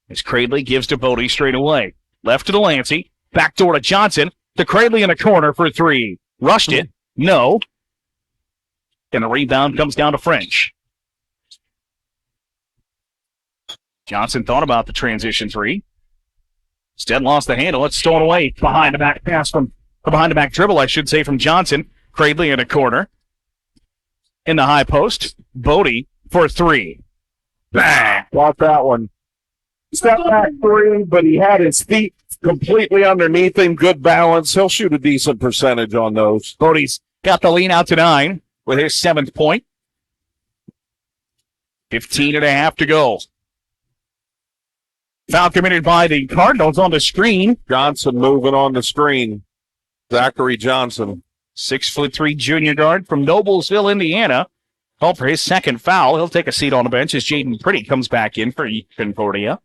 As Cradley gives to Bodie straight away. Left to Delancey, back door to Johnson. To Cradley in the corner for three. Rushed it. No. And the rebound comes down to French. Johnson thought about the transition three. Instead lost the handle. It's stolen away. Behind the back pass from, or behind the back dribble, I should say, from Johnson. Cradley in a corner. In the high post. Bodie for three. Bang! Got that one. Step back three, but he had his feet completely underneath him. Good balance. He'll shoot a decent percentage on those. Bodie's got the lean out to 9 with his 7th point. 15.5 to go. Foul committed by the Cardinals on the screen. Johnson moving on the screen. Zachary Johnson. 6'3" junior guard from Noblesville, Indiana. Called for his 2nd foul. He'll take a seat on the bench as Jaden Pretty comes back in for Concordia.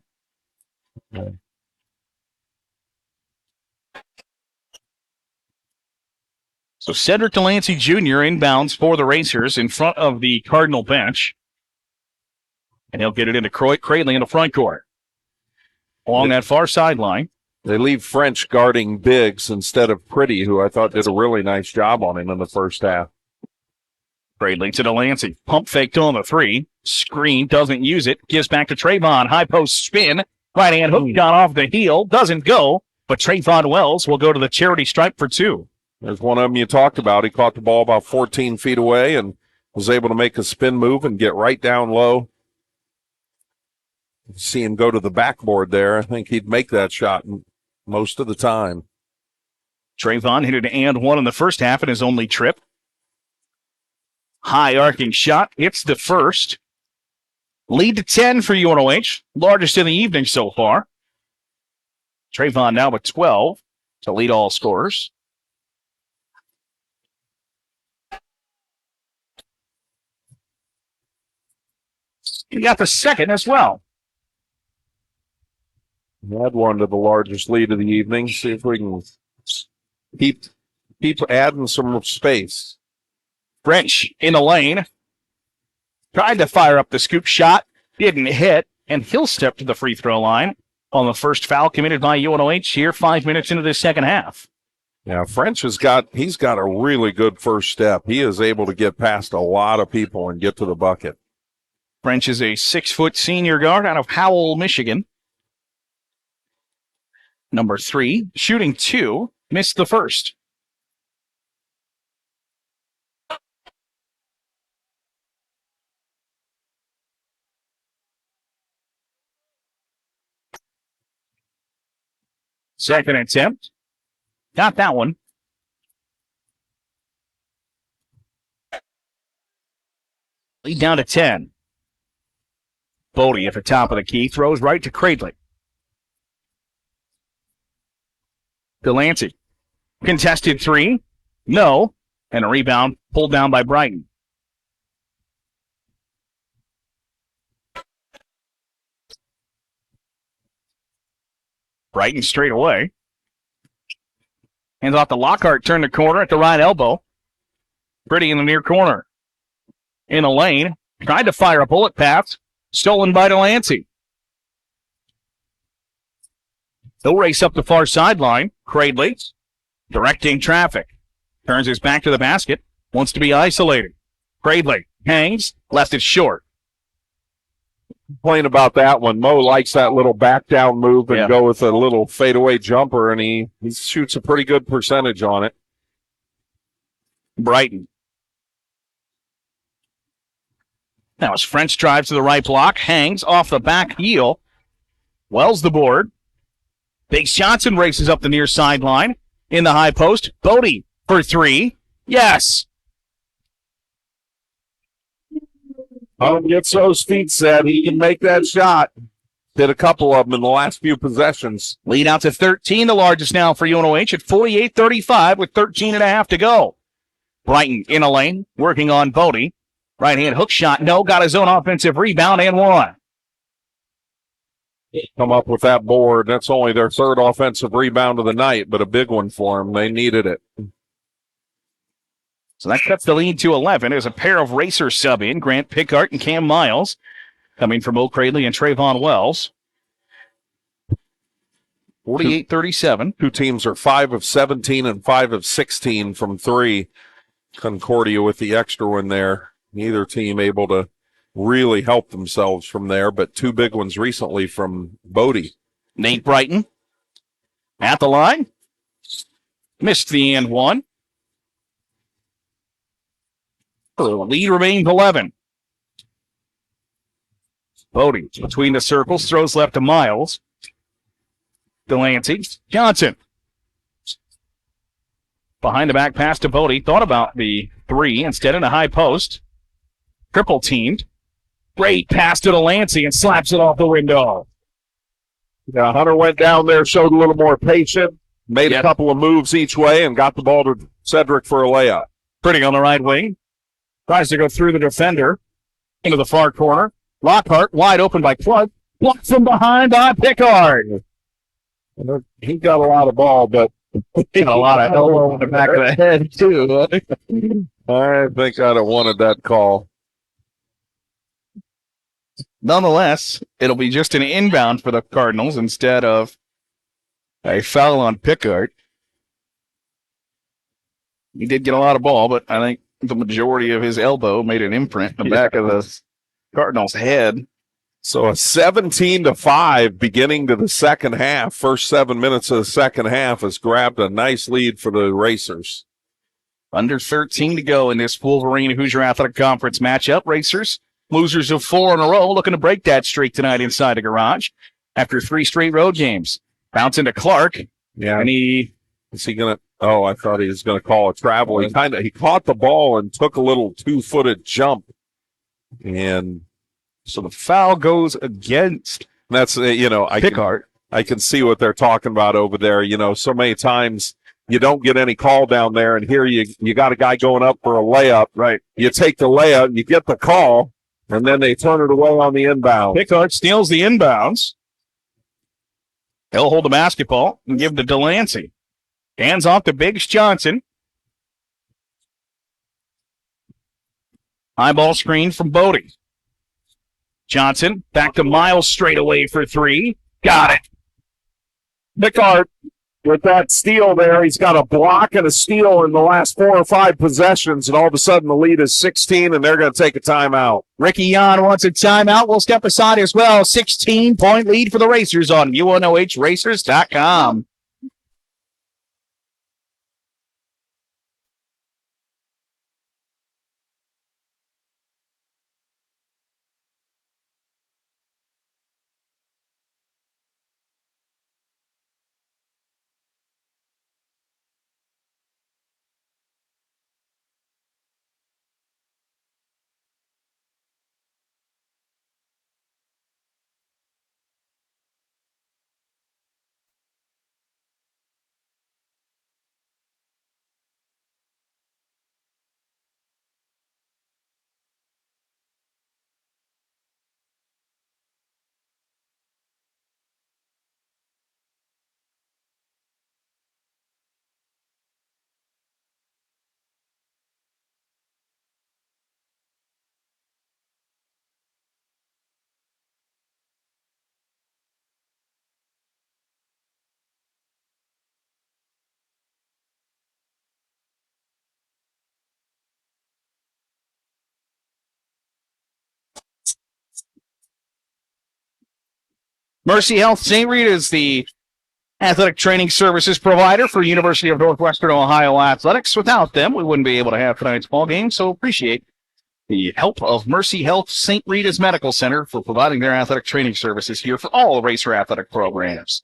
So Cedric Delancey Jr. inbounds for the Racers in front of the Cardinal bench. And he'll get it into Cradley in the front court. Along that far sideline. They leave French guarding bigs instead of Pretty, who I thought did a really nice job on him in the first half. Cradley to Delancey. Pump faked on the three. Screen, doesn't use it. Gives back to Trayvon. High post spin. Right hand hook got off the heel. Doesn't go. But Trayvon Wells will go to the charity stripe for two. There's one of them you talked about. He caught the ball about 14 feet away and was able to make a spin move and get right down low. See him go to the backboard there. I think he'd make that shot most of the time. Trayvon hit an and one in the first half in his only trip. High arcing shot. It's the first. Lead to 10 for UNOH. Largest in the evening so far. Trayvon now with 12 to lead all scorers. He got the second as well. Add one to the largest lead of the evening. See if we can keep adding some space. French in the lane. Tried to fire up the scoop shot. Didn't hit. And he'll step to the free throw line on the first foul committed by UNOH here 5 minutes into the second half. Yeah, French he's got a really good first step. He is able to get past a lot of people and get to the bucket. French is a 6-foot senior guard out of Howell, Michigan. Number 3, shooting 2, missed the first. Second attempt. Got that one. Lead down to 10. Bodie at the top of the key throws right to Cradley. Delancey. Contested 3. No. And a rebound pulled down by Brighton. Brighton straight away. Hands off to Lockhart, turn the corner at the right elbow. Pretty in the near corner. In the lane. Tried to fire a bullet pass. Stolen by Delancey. He'll race up the far sideline. Cradley directing traffic. Turns his back to the basket. Wants to be isolated. Cradley hangs. Left it short. Complain about that one. Mo likes that little back down move and go with a little fadeaway jumper, and he shoots a pretty good percentage on it. Brighton. Now as French drives to the right block, hangs off the back heel. Wells the board. Biggs Johnson races up the near sideline. In the high post, Bodie for 3. Yes. Gets those feet set. He can make that shot. Did a couple of them in the last few possessions. Lead out to 13, the largest now for UNOH at 48-35 with 13 and a half to go. Brighton in a lane, working on Bodie. Right-hand hook shot, no, got his own offensive rebound and one. Come up with that board. That's only their third offensive rebound of the night, but a big one for them. They needed it. So that cuts the lead to 11. There's a pair of racers sub in, Grant Pickart and Cam Miles, coming from Oak Cradley and Trayvon Wells. 48-37. Two teams are 5 of 17 and 5 of 16 from three. Concordia with the extra one there. Neither team able to really help themselves from there, but two big ones recently from Bodie. Nate Brighton at the line. Missed the and one. The lead remains 11. Bodie between the circles, throws left to Miles. Delancey, Johnson. Behind the back pass to Bodie. Thought about the three. Instead in a high post. Triple teamed. Great pass to Delancey and slaps it off the window. Yeah, Hunter went down there, showed a little more patience, made a couple of moves each way, and got the ball to Cedric for a layup. Pretty on the right wing. Tries to go through the defender into the far corner. Lockhart wide open by Clark. Blocked from behind by Pickard. He got a lot of ball, but a lot of elbow in the back of the head, too. I think I'd have wanted that call. Nonetheless, it'll be just an inbound for the Cardinals instead of a foul on Pickard. He did get a lot of ball, but I think the majority of his elbow made an imprint in the back of the Cardinals' head. So a 17-5 beginning to the second half. First 7 minutes of the second half has grabbed a nice lead for the Racers. Under 13 to go in this Wolverine Hoosier Athletic Conference matchup. Racers, losers of 4 in a row, looking to break that streak tonight inside the garage after 3 straight road games. Bounce into Clark. Yeah. And is he going to? Oh, I thought he was going to call a travel. He caught the ball and took a little 2-footed jump. And so the foul goes against that's, Pickard. I can see what they're talking about over there. So many times you don't get any call down there, and here you got a guy going up for a layup. Right. You take the layup, you get the call, and then they turn it away on the inbound. Pickard steals the inbounds. He'll hold the basketball and give to Delancey. Hands off to Biggs Johnson. High ball screen from Bodie. Johnson back to Miles straight away for 3. Got it. Pickard with that steal there. He's got a block and a steal in the last 4 or 5 possessions, and all of a sudden the lead is 16, and they're going to take a timeout. Ricky Yan wants a timeout. We'll step aside as well. 16-point lead for the Racers on UNOHRacers.com. Mercy Health St. Rita is the athletic training services provider for University of Northwestern Ohio Athletics. Without them, we wouldn't be able to have tonight's ball game, so appreciate the help of Mercy Health St. Rita's Medical Center for providing their athletic training services here for all Racer athletic programs.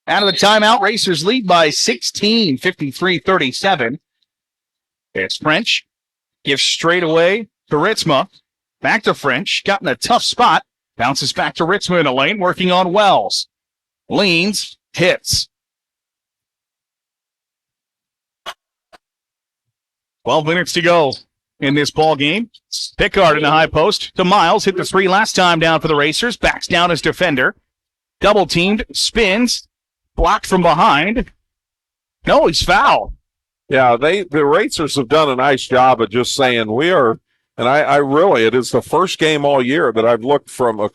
Out of the timeout, Racers lead by 16, 53-37. It's French. Gives straight away to Ritzma. Back to French. Got in a tough spot. Bounces back to Ritzma in the lane, working on Wells. Leans, hits. 12 minutes to go in this ball game. Pickard in the high post to Miles. Hit the three last time down for the Racers. Backs down his defender. Double teamed, spins, blocked from behind. No, he's fouled. Yeah, the Racers have done a nice job of just saying we are, and I really, it is the first game all year that I've looked from 1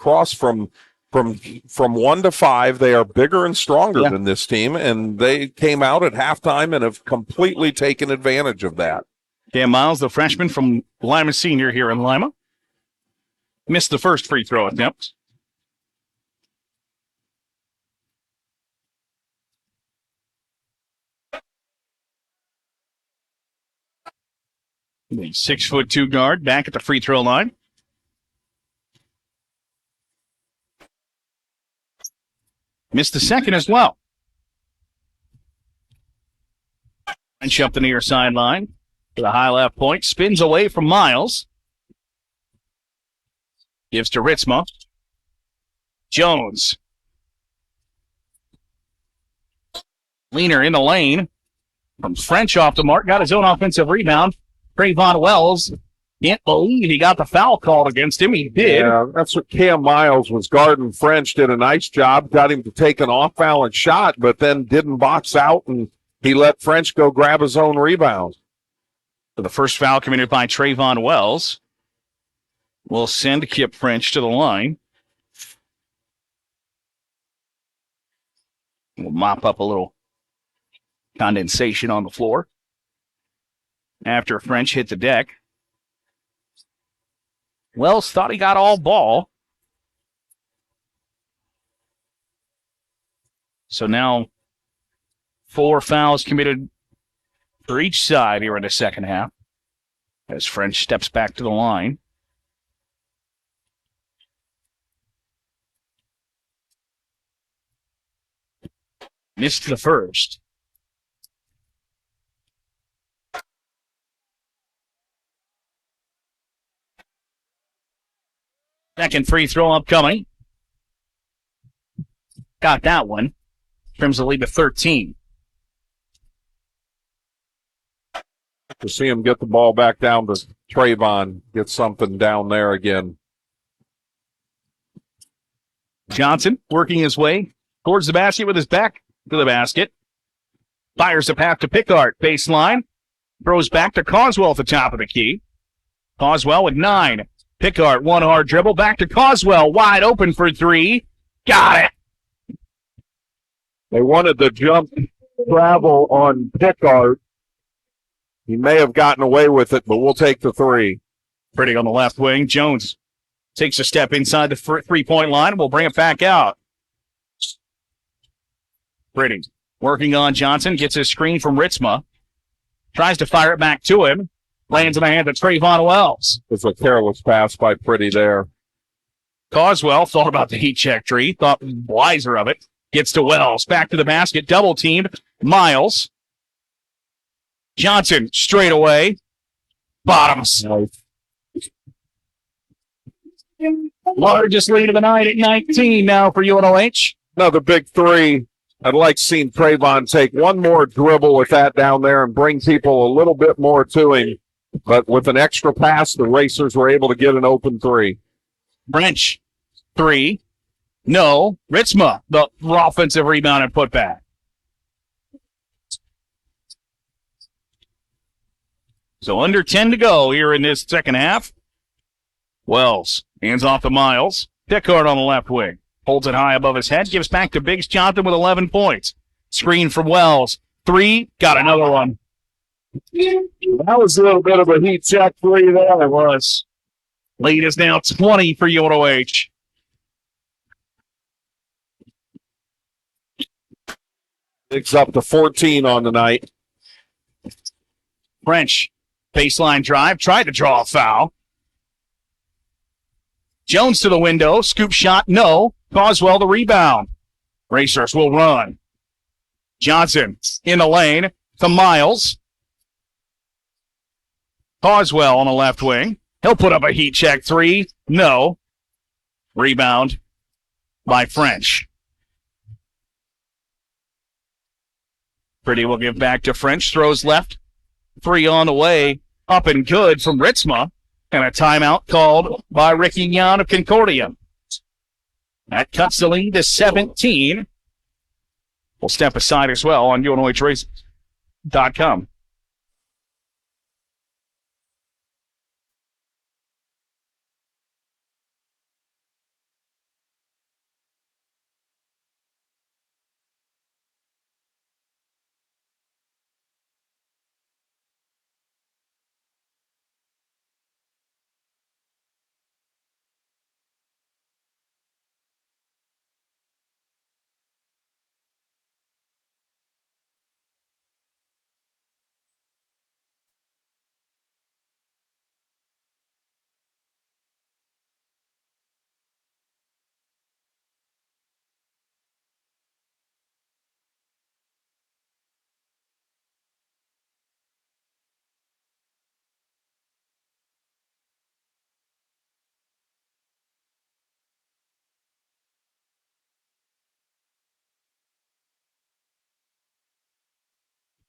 to 5. They are bigger and stronger than this team, and they came out at halftime and have completely taken advantage of that. Cam Miles, the freshman from Lima Senior here in Lima, missed the first free throw attempt. The 6'2" guard back at the free throw line. Missed the second as well. French up the near sideline to the high left point. Spins away from Miles. Gives to Ritzma. Jones. Leaner in the lane. From French off the mark. Got his own offensive rebound. Trayvon Wells. Can't believe he got the foul called against him. He did. Yeah, that's what Cam Miles was guarding. French did a nice job. Got him to take an off-balance shot, but then didn't box out, and he let French go grab his own rebound. So the first foul committed by Trayvon Wells will send Kip French to the line. We'll mop up a little condensation on the floor after French hit the deck. Wells thought he got all ball. So now 4 fouls committed for each side here in the second half as French steps back to the line. Missed the first. Second free throw upcoming. Got that one. Trims the lead to 13. To see him get the ball back down to Trayvon, get something down there again. Johnson working his way towards the basket with his back to the basket. Fires a path to Pickard. Baseline. Throws back to Coswell at the top of the key. Coswell with 9. Pickard, one hard dribble. Back to Coswell. Wide open for 3. Got it. They wanted the jump travel on Pickard. He may have gotten away with it, but we'll take the 3. Pretty on the left wing. Jones takes a step inside the 3-point line. We'll bring it back out. Pretty working on Johnson. Gets his screen from Ritzma. Tries to fire it back to him. Lands in the hand of Trayvon Wells. It's a careless pass by Pretty there. Coswell thought about the heat check tree. Thought wiser of it. Gets to Wells. Back to the basket. Double teamed. Miles. Johnson straight away. Bottoms. Nice. Largest lead of the night at 19 now for UNOH. Another big 3. I'd like seeing Trayvon take one more dribble with that down there and bring people a little bit more to him. But with an extra pass, the Racers were able to get an open 3. French, 3. No. Ritzma, the offensive rebound and putback. So under 10 to go here in this second half. Wells hands off to Miles. Pickard on the left wing. Holds it high above his head. Gives back to Biggs Johnson with 11 points. Screen from Wells. 3. Got another one. That was a little bit of a heat check 3 there. It was. Lead is now 20 for UNOH. It's up to 14 on the night. French, baseline drive, tried to draw a foul. Jones to the window, scoop shot, no. Coswell the rebound. Racers will run. Johnson in the lane to Miles. Coswell on the left wing. He'll put up a heat check 3. No. Rebound by French. Pretty will give back to French. Throws left. 3 on the way. Up and good from Ritzma. And a timeout called by Ricky Yan of Concordia. That cuts the lead to 17. We'll step aside as well on UNOHRaces.com.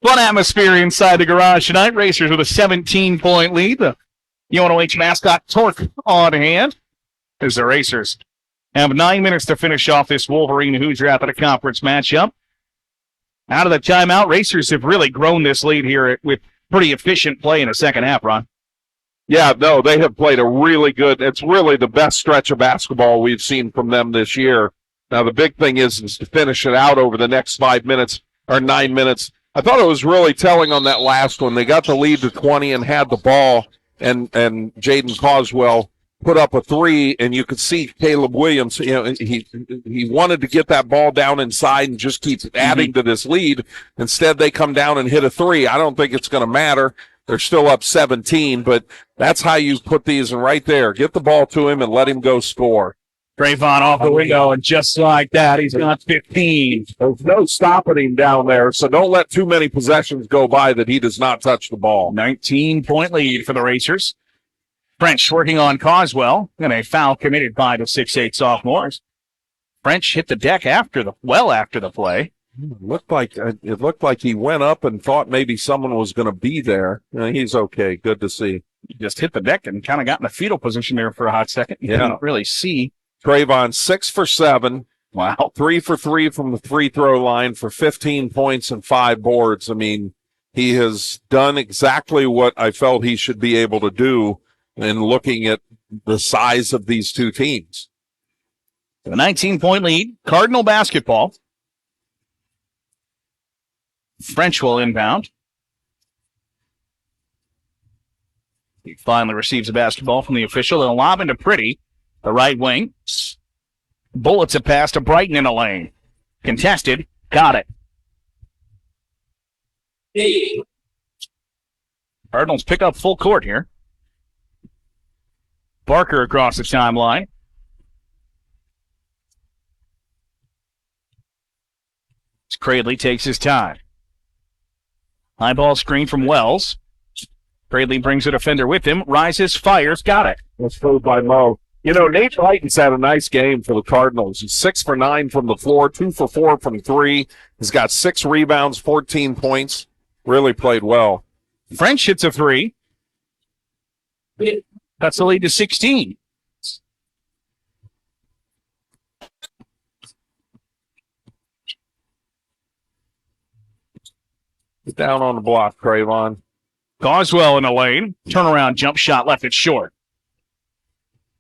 Fun atmosphere inside the garage tonight. Racers with a 17-point lead. The UNOH mascot Torque on hand as the Racers have 9 minutes to finish off this Wolverine Hoosier Athletic Conference matchup. Out of the timeout, Racers have really grown this lead here with pretty efficient play in the second half, Ron. Yeah, no, they have played a really good, it's really the best stretch of basketball we've seen from them this year. Now, the big thing is to finish it out over the next 5 minutes or 9 minutes. I thought it was really telling on that last one. They got the lead to 20 and had the ball, and Jaden Coswell put up a 3, and you could see Caleb Williams, he wanted to get that ball down inside and just keep adding to this lead. Instead, they come down and hit a 3. I don't think it's going to matter. They're still up 17, but that's how you put these in right there. Get the ball to him and let him go score. Trayvon off the window, and just like that, he's got 15. There's no stopping him down there, so don't let too many possessions go by that he does not touch the ball. 19-point lead for the Racers. French working on Coswell, and a foul committed by the 6'8 sophomores. French hit the deck after the play. It looked like he went up and thought maybe someone was going to be there. He's okay. Good to see. He just hit the deck and kind of got in a fetal position there for a hot second. You didn't really see. Trayvon 6 for 7. Wow. 3 for 3 from the free throw line for 15 points and 5 boards. I mean, he has done exactly what I felt he should be able to do in looking at the size of these two teams. The 19-point lead, Cardinal basketball. French will inbound. He finally receives a basketball from the official. They'll lob into Pretty, the right wing. Bullets a pass to Brighton in the lane. Contested. Got it. Cardinals pick up full court here. Barker across the timeline. Cradley takes his time. High ball screen from Wells. Cradley brings a defender with him. Rises, fires, got it. That's fouled by Mo. Nate Brighton's had a nice game for the Cardinals. He's 6 for 9 from the floor, 2 for 4 from 3. He's got 6 rebounds, 14 points. Really played well. French hits a 3. That's the lead to 16. Get down on the block, Trayvon. Coswell in the lane. Turnaround jump shot left it short.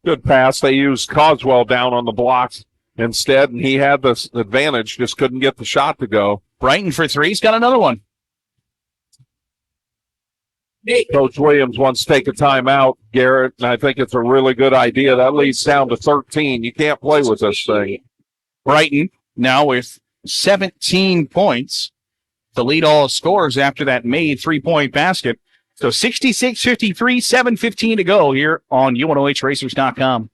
Good pass. They used Coswell down on the blocks instead, and he had the advantage, just couldn't get the shot to go. Brighton for 3. He's got another one. Coach Williams wants to take a timeout, Garrett, and I think it's a really good idea. That leads down to 13. You can't play with this thing. Brighton now with 17 points to lead all scores after that made 3-point basket. So 66-53, 7:15 to go here on UNOHRacers.com.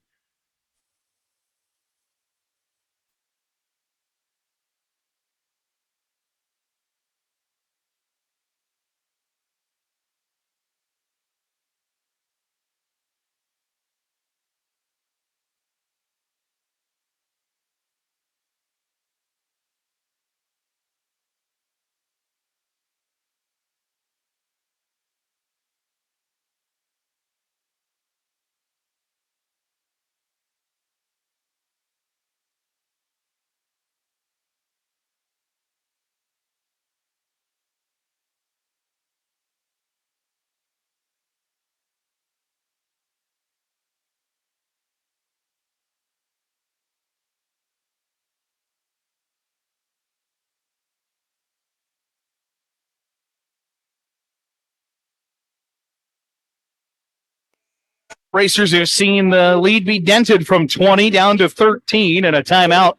Racers have seen the lead be dented from 20 down to 13, and a timeout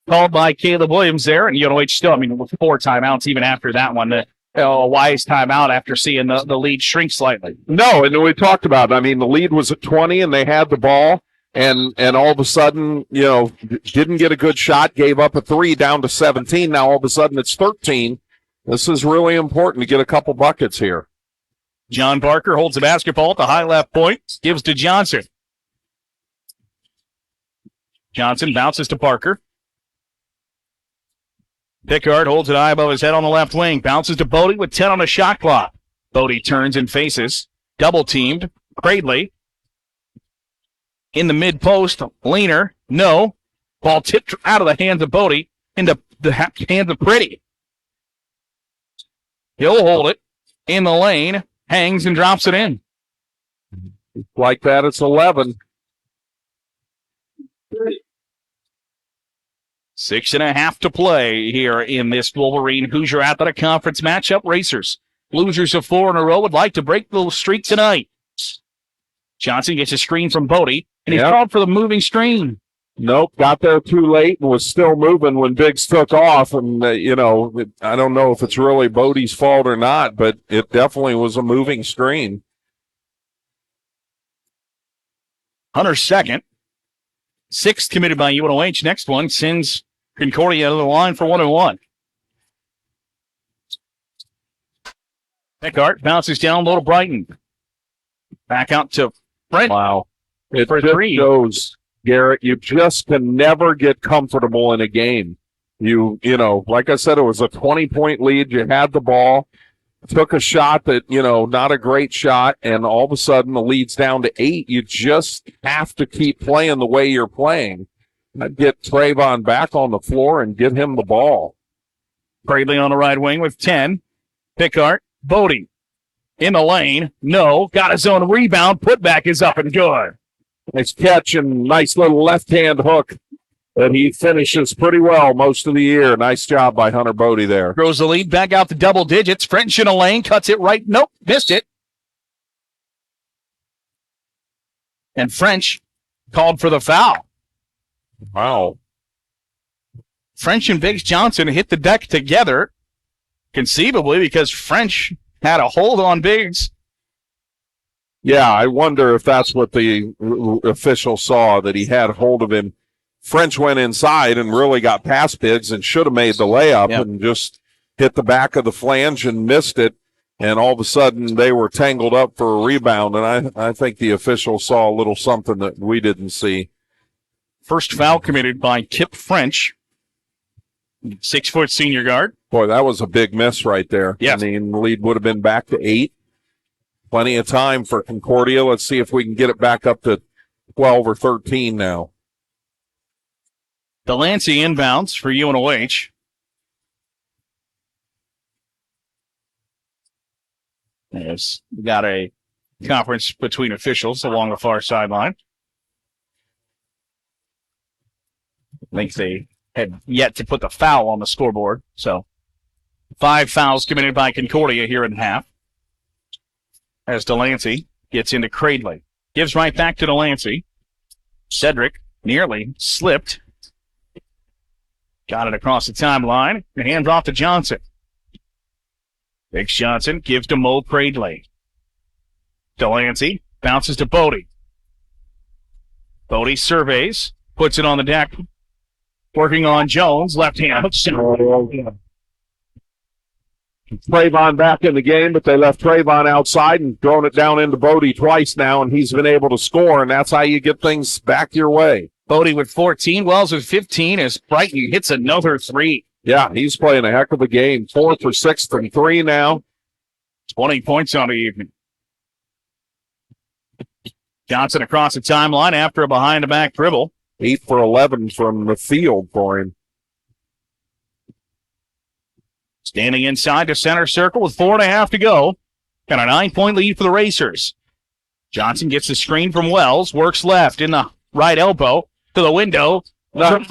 called by Caleb Williams there. And UNOH still, with 4 timeouts even after that one. A wise timeout after seeing the lead shrink slightly. No, and we talked about it. The lead was at 20, and they had the ball, and all of a sudden, didn't get a good shot, gave up a 3 down to 17. Now all of a sudden it's 13. This is really important to get a couple buckets here. John Barker holds the basketball at the high left point, gives to Johnson. Johnson bounces to Barker. Pickard holds it high above his head on the left wing, bounces to Bodie with 10 on the shot clock. Bodie turns and faces, double-teamed, Cradley. In the mid-post, Leaner, no. Ball tipped out of the hands of Bodie into the hands of Pretty. He'll hold it in the lane. Hangs and drops it in. Like that, it's 11. 6.5 to play here in this Wolverine Hoosier Athletic Conference matchup. Racers, losers of 4 in a row, would like to break the streak tonight. Johnson gets a screen from Bodie, and he's called for the moving screen. Nope, got there too late and was still moving when Biggs took off. And, I don't know if it's really Bodie's fault or not, but it definitely was a moving screen. Hunter's second. 6th committed by UNOH. Next one sends Concordia to the line for 1-1. Pickard bounces down low to Brighton. Back out to Brent. Wow. It for just 3. goes, Garrett, you just can never get comfortable in a game. Like I said, it was a 20-point lead. You had the ball, took a shot that, not a great shot, and all of a sudden the lead's down to 8. You just have to keep playing the way you're playing. I'd get Trayvon back on the floor and get him the ball. Cradley on the right wing with 10. Pickard, Bodie in the lane. No, got his own rebound. Putback is up and good. Nice catch and nice little left-hand hook. And he finishes pretty well most of the year. Nice job by Hunter Bodie there. Throws the lead back out to double digits. French in a lane, cuts it right. Nope, missed it. And French called for the foul. Wow. French and Biggs Johnson hit the deck together, conceivably because French had a hold on Biggs. Yeah, I wonder if that's what the official saw, that he had hold of him. French went inside and really got past Biggs and should have made the layup and just hit the back of the flange and missed it. And all of a sudden they were tangled up for a rebound. And I think the official saw a little something that we didn't see. First foul committed by Kip French, 6-foot senior guard. Boy, that was a big miss right there. Yes. The lead would have been back to 8. Plenty of time for Concordia. Let's see if we can get it back up to 12 or 13 now. Delancey inbounds for UNOH. Yes, we got a conference between officials along the far sideline. I think they had yet to put the foul on the scoreboard. So 5 fouls committed by Concordia here in half. As Delancey gets into Cradley. Gives right back to Delancey. Cedric nearly slipped. Got it across the timeline. And hands off to Johnson. Biggs Johnson gives to Mo Cradley. Delancey bounces to Bodie. Bodie surveys. Puts it on the deck. Working on Jones. Left hand. Trayvon back in the game, but they left Trayvon outside and thrown it down into Bodie twice now, and he's been able to score, and that's how you get things back your way. Bodie with 14, Wells with 15 as Brighton hits another 3. Yeah, he's playing a heck of a game. 4 for 6 from 3 now. 20 points on the evening. Johnson across the timeline after a behind-the-back dribble. 8 for 11 from the field for him. Standing inside the center circle with 4.5 to go. Got a 9-point lead for the Racers. Johnson gets the screen from Wells. Works left in the right elbow to the window. Nice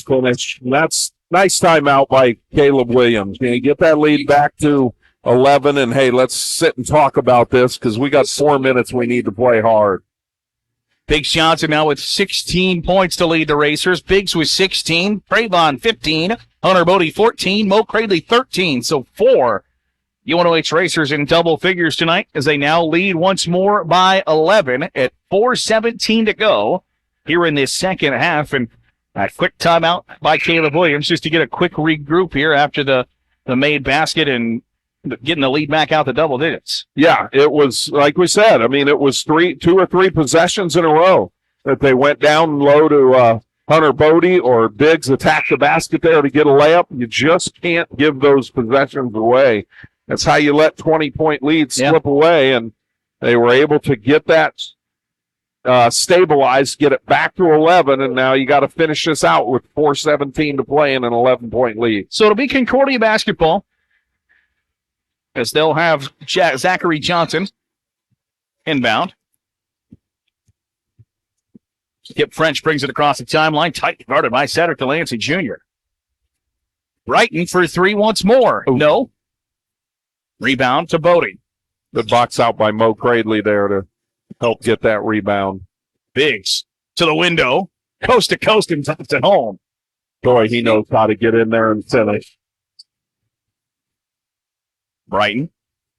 finish. That's nice timeout by Caleb Williams. Can you get that lead back to 11, and hey, let's sit and talk about this because we got 4 minutes we need to play hard. Biggs Johnson now with 16 points to lead the Racers. Biggs with 16, Trayvon 15, Hunter Bodie 14, Mo Cradley 13. So 4 UNOH Racers in double figures tonight as they now lead once more by 11 at 4:17 to go here in this second half. And a quick timeout by Caleb Williams just to get a quick regroup here after the made basket and getting the lead back out to double digits. Yeah, it was, like we said, I mean, it was 2 or 3 possessions in a row that they went down low to Hunter Bodie or Biggs attacked the basket there to get a layup. You just can't give those possessions away. That's how you let 20-point leads slip away, and they were able to get that stabilized, get it back to 11, and now you got to finish this out with 4:17 to play in an 11-point lead. So it'll be Concordia basketball, as they'll have Zachary Johnson inbound. Skip French brings it across the timeline, tight guarded by Cedric Delancey Jr. Brighton for 3 once more. Ooh. No. Rebound to Bodie. Good box out by Mo Cradley there to help get that rebound. Biggs to the window, coast to coast and top to home. Boy, he knows how to get in there and finish. Brighton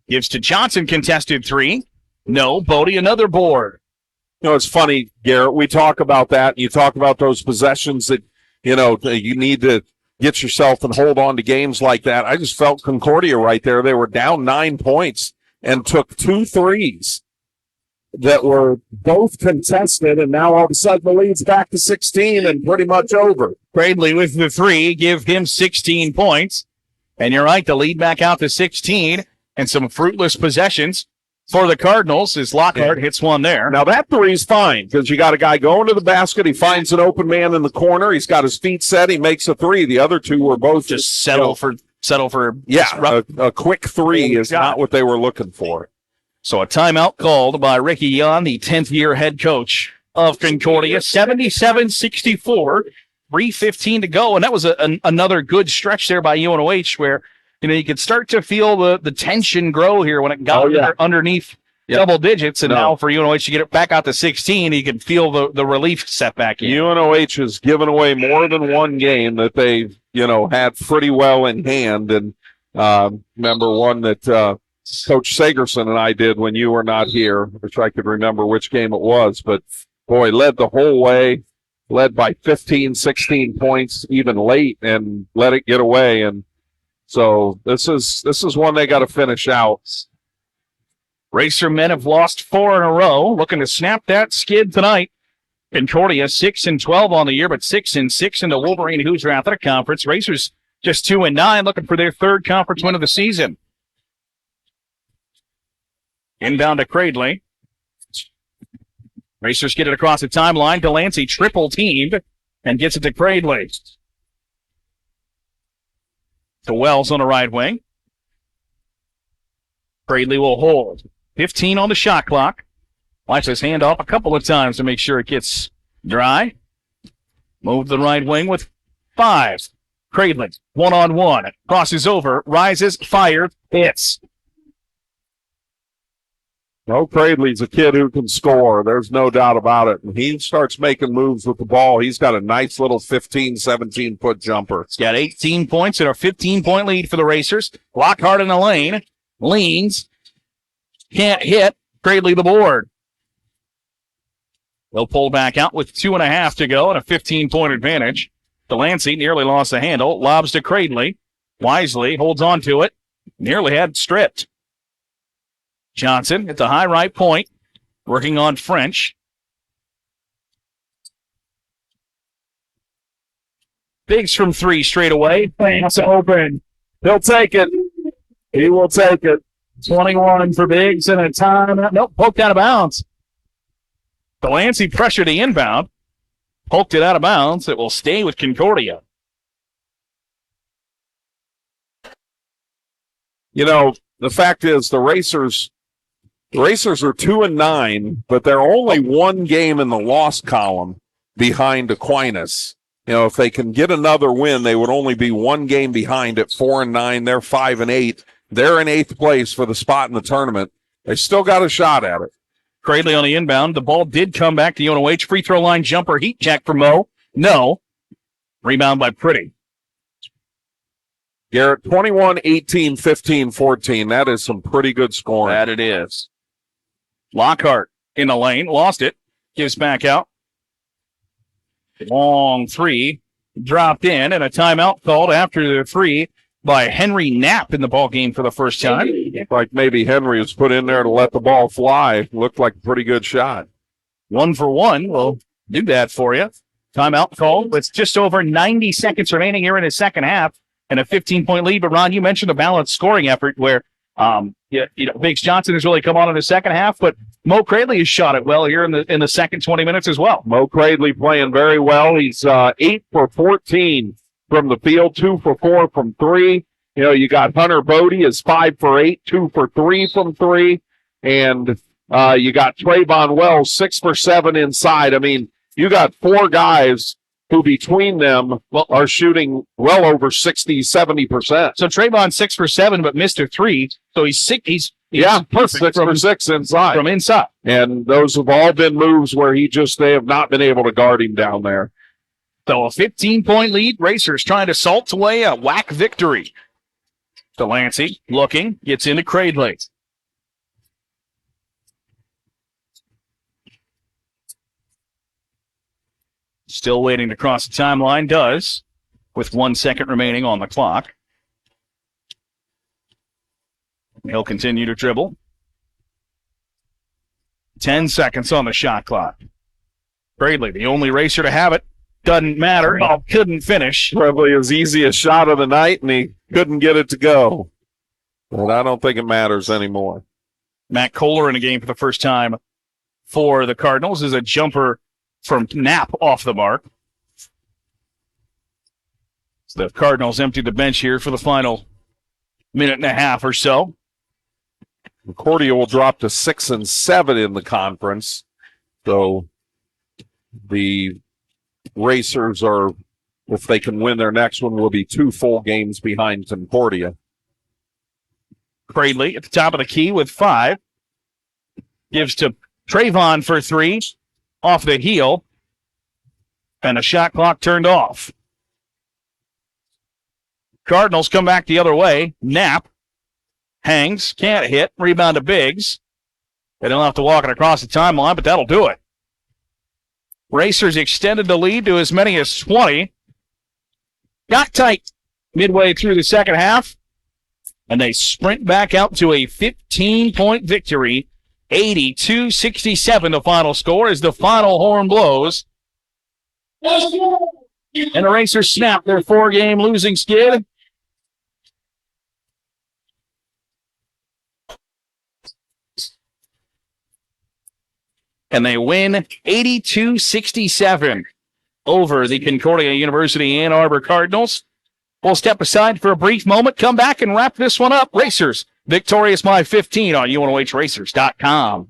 gives to Johnson, contested 3. No. Bodie, another board. You know, it's funny, Garrett, we talk about that, and you talk about those possessions that, you know, you need to get yourself and hold on to games like that. I just felt Concordia right there. They were down 9 points and took 2 threes that were both contested, and now all of a sudden the lead's back to 16 and pretty much over. Cradley with the 3, give him 16 points. And you're right, the lead back out to 16 and some fruitless possessions for the Cardinals as Lockhart hits one there. Now that three's fine because you got a guy going to the basket. He finds an open man in the corner. He's got his feet set. He makes a 3. The other 2 were both just settle for a quick 3 is not what they were looking for. So a timeout called by Ricky Young, the 10th-year head coach of Concordia. 77-64. 3:15 to go, and that was another good stretch there by UNOH where, you know, you could start to feel the tension grow here when it got underneath double digits, and now for UNOH to get it back out to 16, you can feel the relief set back in. UNOH has given away more than one game that they've, you know, had pretty well in hand, and remember one that Coach Sagerson and I did when you were not here, which I could remember which game it was, but boy, led the whole way. Led by 15, 16 points, even late, and let it get away. And so this is one they got to finish out. Racer men have lost 4 in a row, looking to snap that skid tonight. Concordia 6-12 on the year, but 6-6 in the Wolverine Hoosier Athletic Conference. Racers just 2-9, looking for their 3rd conference win of the season. Inbound to Cradley. Racers get it across the timeline. Delancey triple teamed and gets it to Cradley. To Wells on the right wing. Cradley will hold. 15 on the shot clock. Wipes his hand off a couple of times to make sure it gets dry. Move to the right wing with 5. Cradley, 1-on-1. Crosses over, rises, fires, hits. Mo Cradley's a kid who can score. There's no doubt about it. When he starts making moves with the ball, he's got a nice little 15, 17-foot jumper. He's got 18 points and a 15-point lead for the Racers. Lockhart in the lane. Leans. Can't hit. Cradley the board. They'll pull back out with 2.5 to go and a 15-point advantage. Delancey nearly lost the handle. Lobs to Cradley. Wisely holds on to it. Nearly had stripped. Johnson at the high right point, working on French. Biggs from 3 straight away. Pass open. He'll take it. He will take it. 21 for Biggs and a time. Nope, poked out of bounds. Delancey pressured the inbound. Poked it out of bounds. It will stay with Concordia. You know, the fact is the Racers are 2-9, but they're only one game in the loss column behind Aquinas. You know, if they can get another win, they would only be one game behind at 4-9. They're 5-8. They're in 8th place for the spot in the tournament. They still got a shot at it. Cradley on the inbound. The ball did come back to UNOH. Free throw line jumper heat check for Mo. No. Rebound by Pretty. Garrett, 21, 18, 15, 14. That is some pretty good scoring. That it is. Lockhart in the lane. Lost it. Gives back out. Long three. Dropped in, and a timeout called after the three by Henry Knapp in the ball game for the first time. Like maybe Henry was put in there to let the ball fly. Looked like a pretty good shot. 1 for 1. We'll do that for you. Timeout called with just over 90 seconds remaining here in his second half and a 15-point lead. But, Ron, you mentioned a balanced scoring effort where Biggs Johnson has really come on in the second half, but Mo Cradley has shot it well here in the second 20 minutes as well. Mo Cradley playing very well. He's 8 for 14 from the field, 2 for 4 from 3. You know, you got Hunter Bodie is 5 for 8, 2 for 3 from 3. And you got Trayvon Wells, 6 for 7 inside. I mean, you got 4 guys who between them are shooting well over 60, 70%. So Trayvon 6 for 7, but missed a 3. So he's perfect. 6 for 6 inside. From inside. And those have all been moves where they have not been able to guard him down there. So a 15-point lead. Racers trying to salt away a whack victory. Delancey looking, gets into Cradley. Still waiting to cross the timeline, does, with 1 second remaining on the clock. He'll continue to dribble. 10 seconds on the shot clock. Cradley, the only racer to have it. Doesn't matter. Couldn't finish. Probably his easiest shot of the night, and he couldn't get it to go. But I don't think it matters anymore. Matt Kohler in a game for the first time for the Cardinals is a jumper from Knapp off the mark. So the Cardinals empty the bench here for the final minute and a half or so. Concordia will drop to 6 and 7 in the conference. So the Racers are, if they can win their next one, will be 2 full games behind Concordia. Cradley at the top of the key with 5. Gives to Trayvon for 3. Off the heel. And a shot clock turned off. Cardinals come back the other way. Knapp hangs, can't hit. Rebound to Biggs. They don't have to walk it across the timeline, but that'll do it. Racers extended the lead to as many as 20. Got tight midway through the second half, and they sprint back out to a 15-point victory. 82-67 the final score as the final horn blows. And the Racers snap their 4-game losing skid. And they win 82-67 over the Concordia University Ann Arbor Cardinals. We'll step aside for a brief moment, come back and wrap this one up. Racers victorious by 15 on UNOHRacers.com.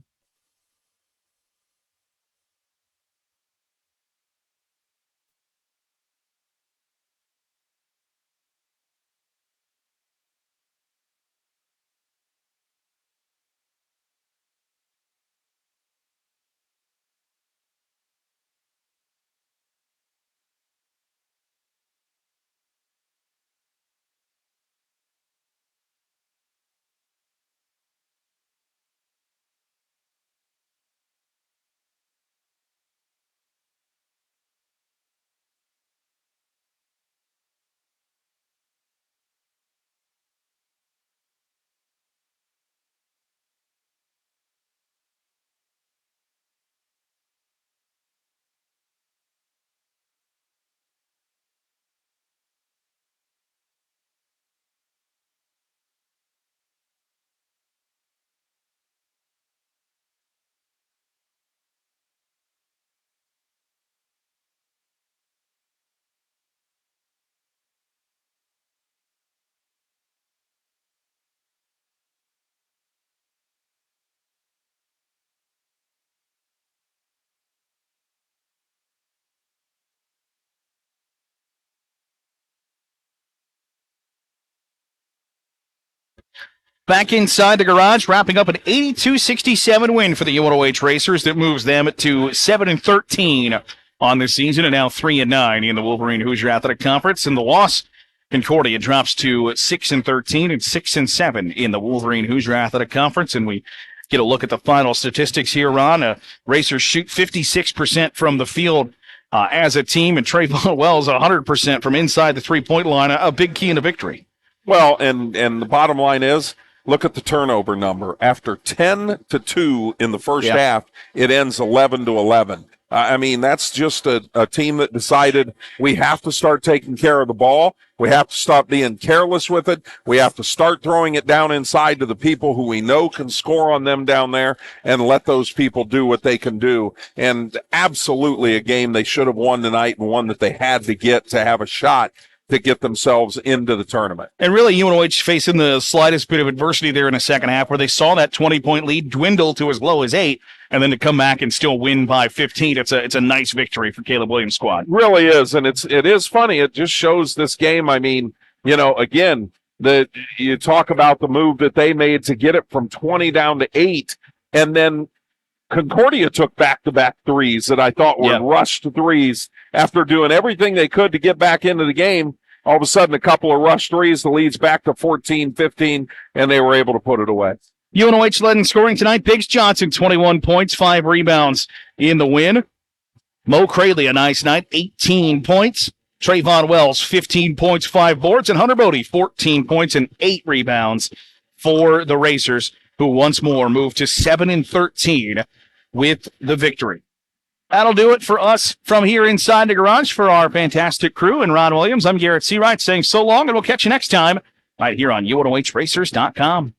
Back inside the garage, wrapping up an 82-67 win for the UNOH Racers that moves them to 7-13 on the season and now 3-9 in the Wolverine Hoosier Athletic Conference. And the loss, Concordia drops to 6-13 and 6-7 in the Wolverine Hoosier Athletic Conference. And we get a look at the final statistics here, Ron. Racers shoot 56% from the field as a team, and Trayvon Wells 100% from inside the three-point line, a big key in the victory. Well, and the bottom line is, look at the turnover number. After 10-2 in the first half, it ends 11-11. I mean, that's just a team that decided we have to start taking care of the ball. We have to stop being careless with it. We have to start throwing it down inside to the people who we know can score on them down there and let those people do what they can do. And absolutely a game they should have won tonight, and one that they had to get to have a shot to get themselves into the tournament. And really, UNOH facing the slightest bit of adversity there in the second half, where they saw that 20-point lead dwindle to as low as 8, and then to come back and still win by 15. It's a nice victory for Caleb Williams' squad. Really is, and it is funny. It just shows this game. I mean, again, that you talk about the move that they made to get it from 20 down to 8, and then Concordia took back-to-back threes that I thought were rushed threes after doing everything they could to get back into the game. All of a sudden, a couple of rushed threes, the lead's back to 14-15, and they were able to put it away. UNOH led in scoring tonight. Biggs Johnson, 21 points, 5 rebounds in the win. Mo Cradley, a nice night, 18 points. Trayvon Wells, 15 points, 5 boards. And Hunter Bodie, 14 points and 8 rebounds for the Racers, who once more moved to 7-13 with the victory. That'll do it for us from here inside the garage. For our fantastic crew and Ron Williams, I'm Garrett Seawright saying so long, and we'll catch you next time right here on UNOHRacers.com.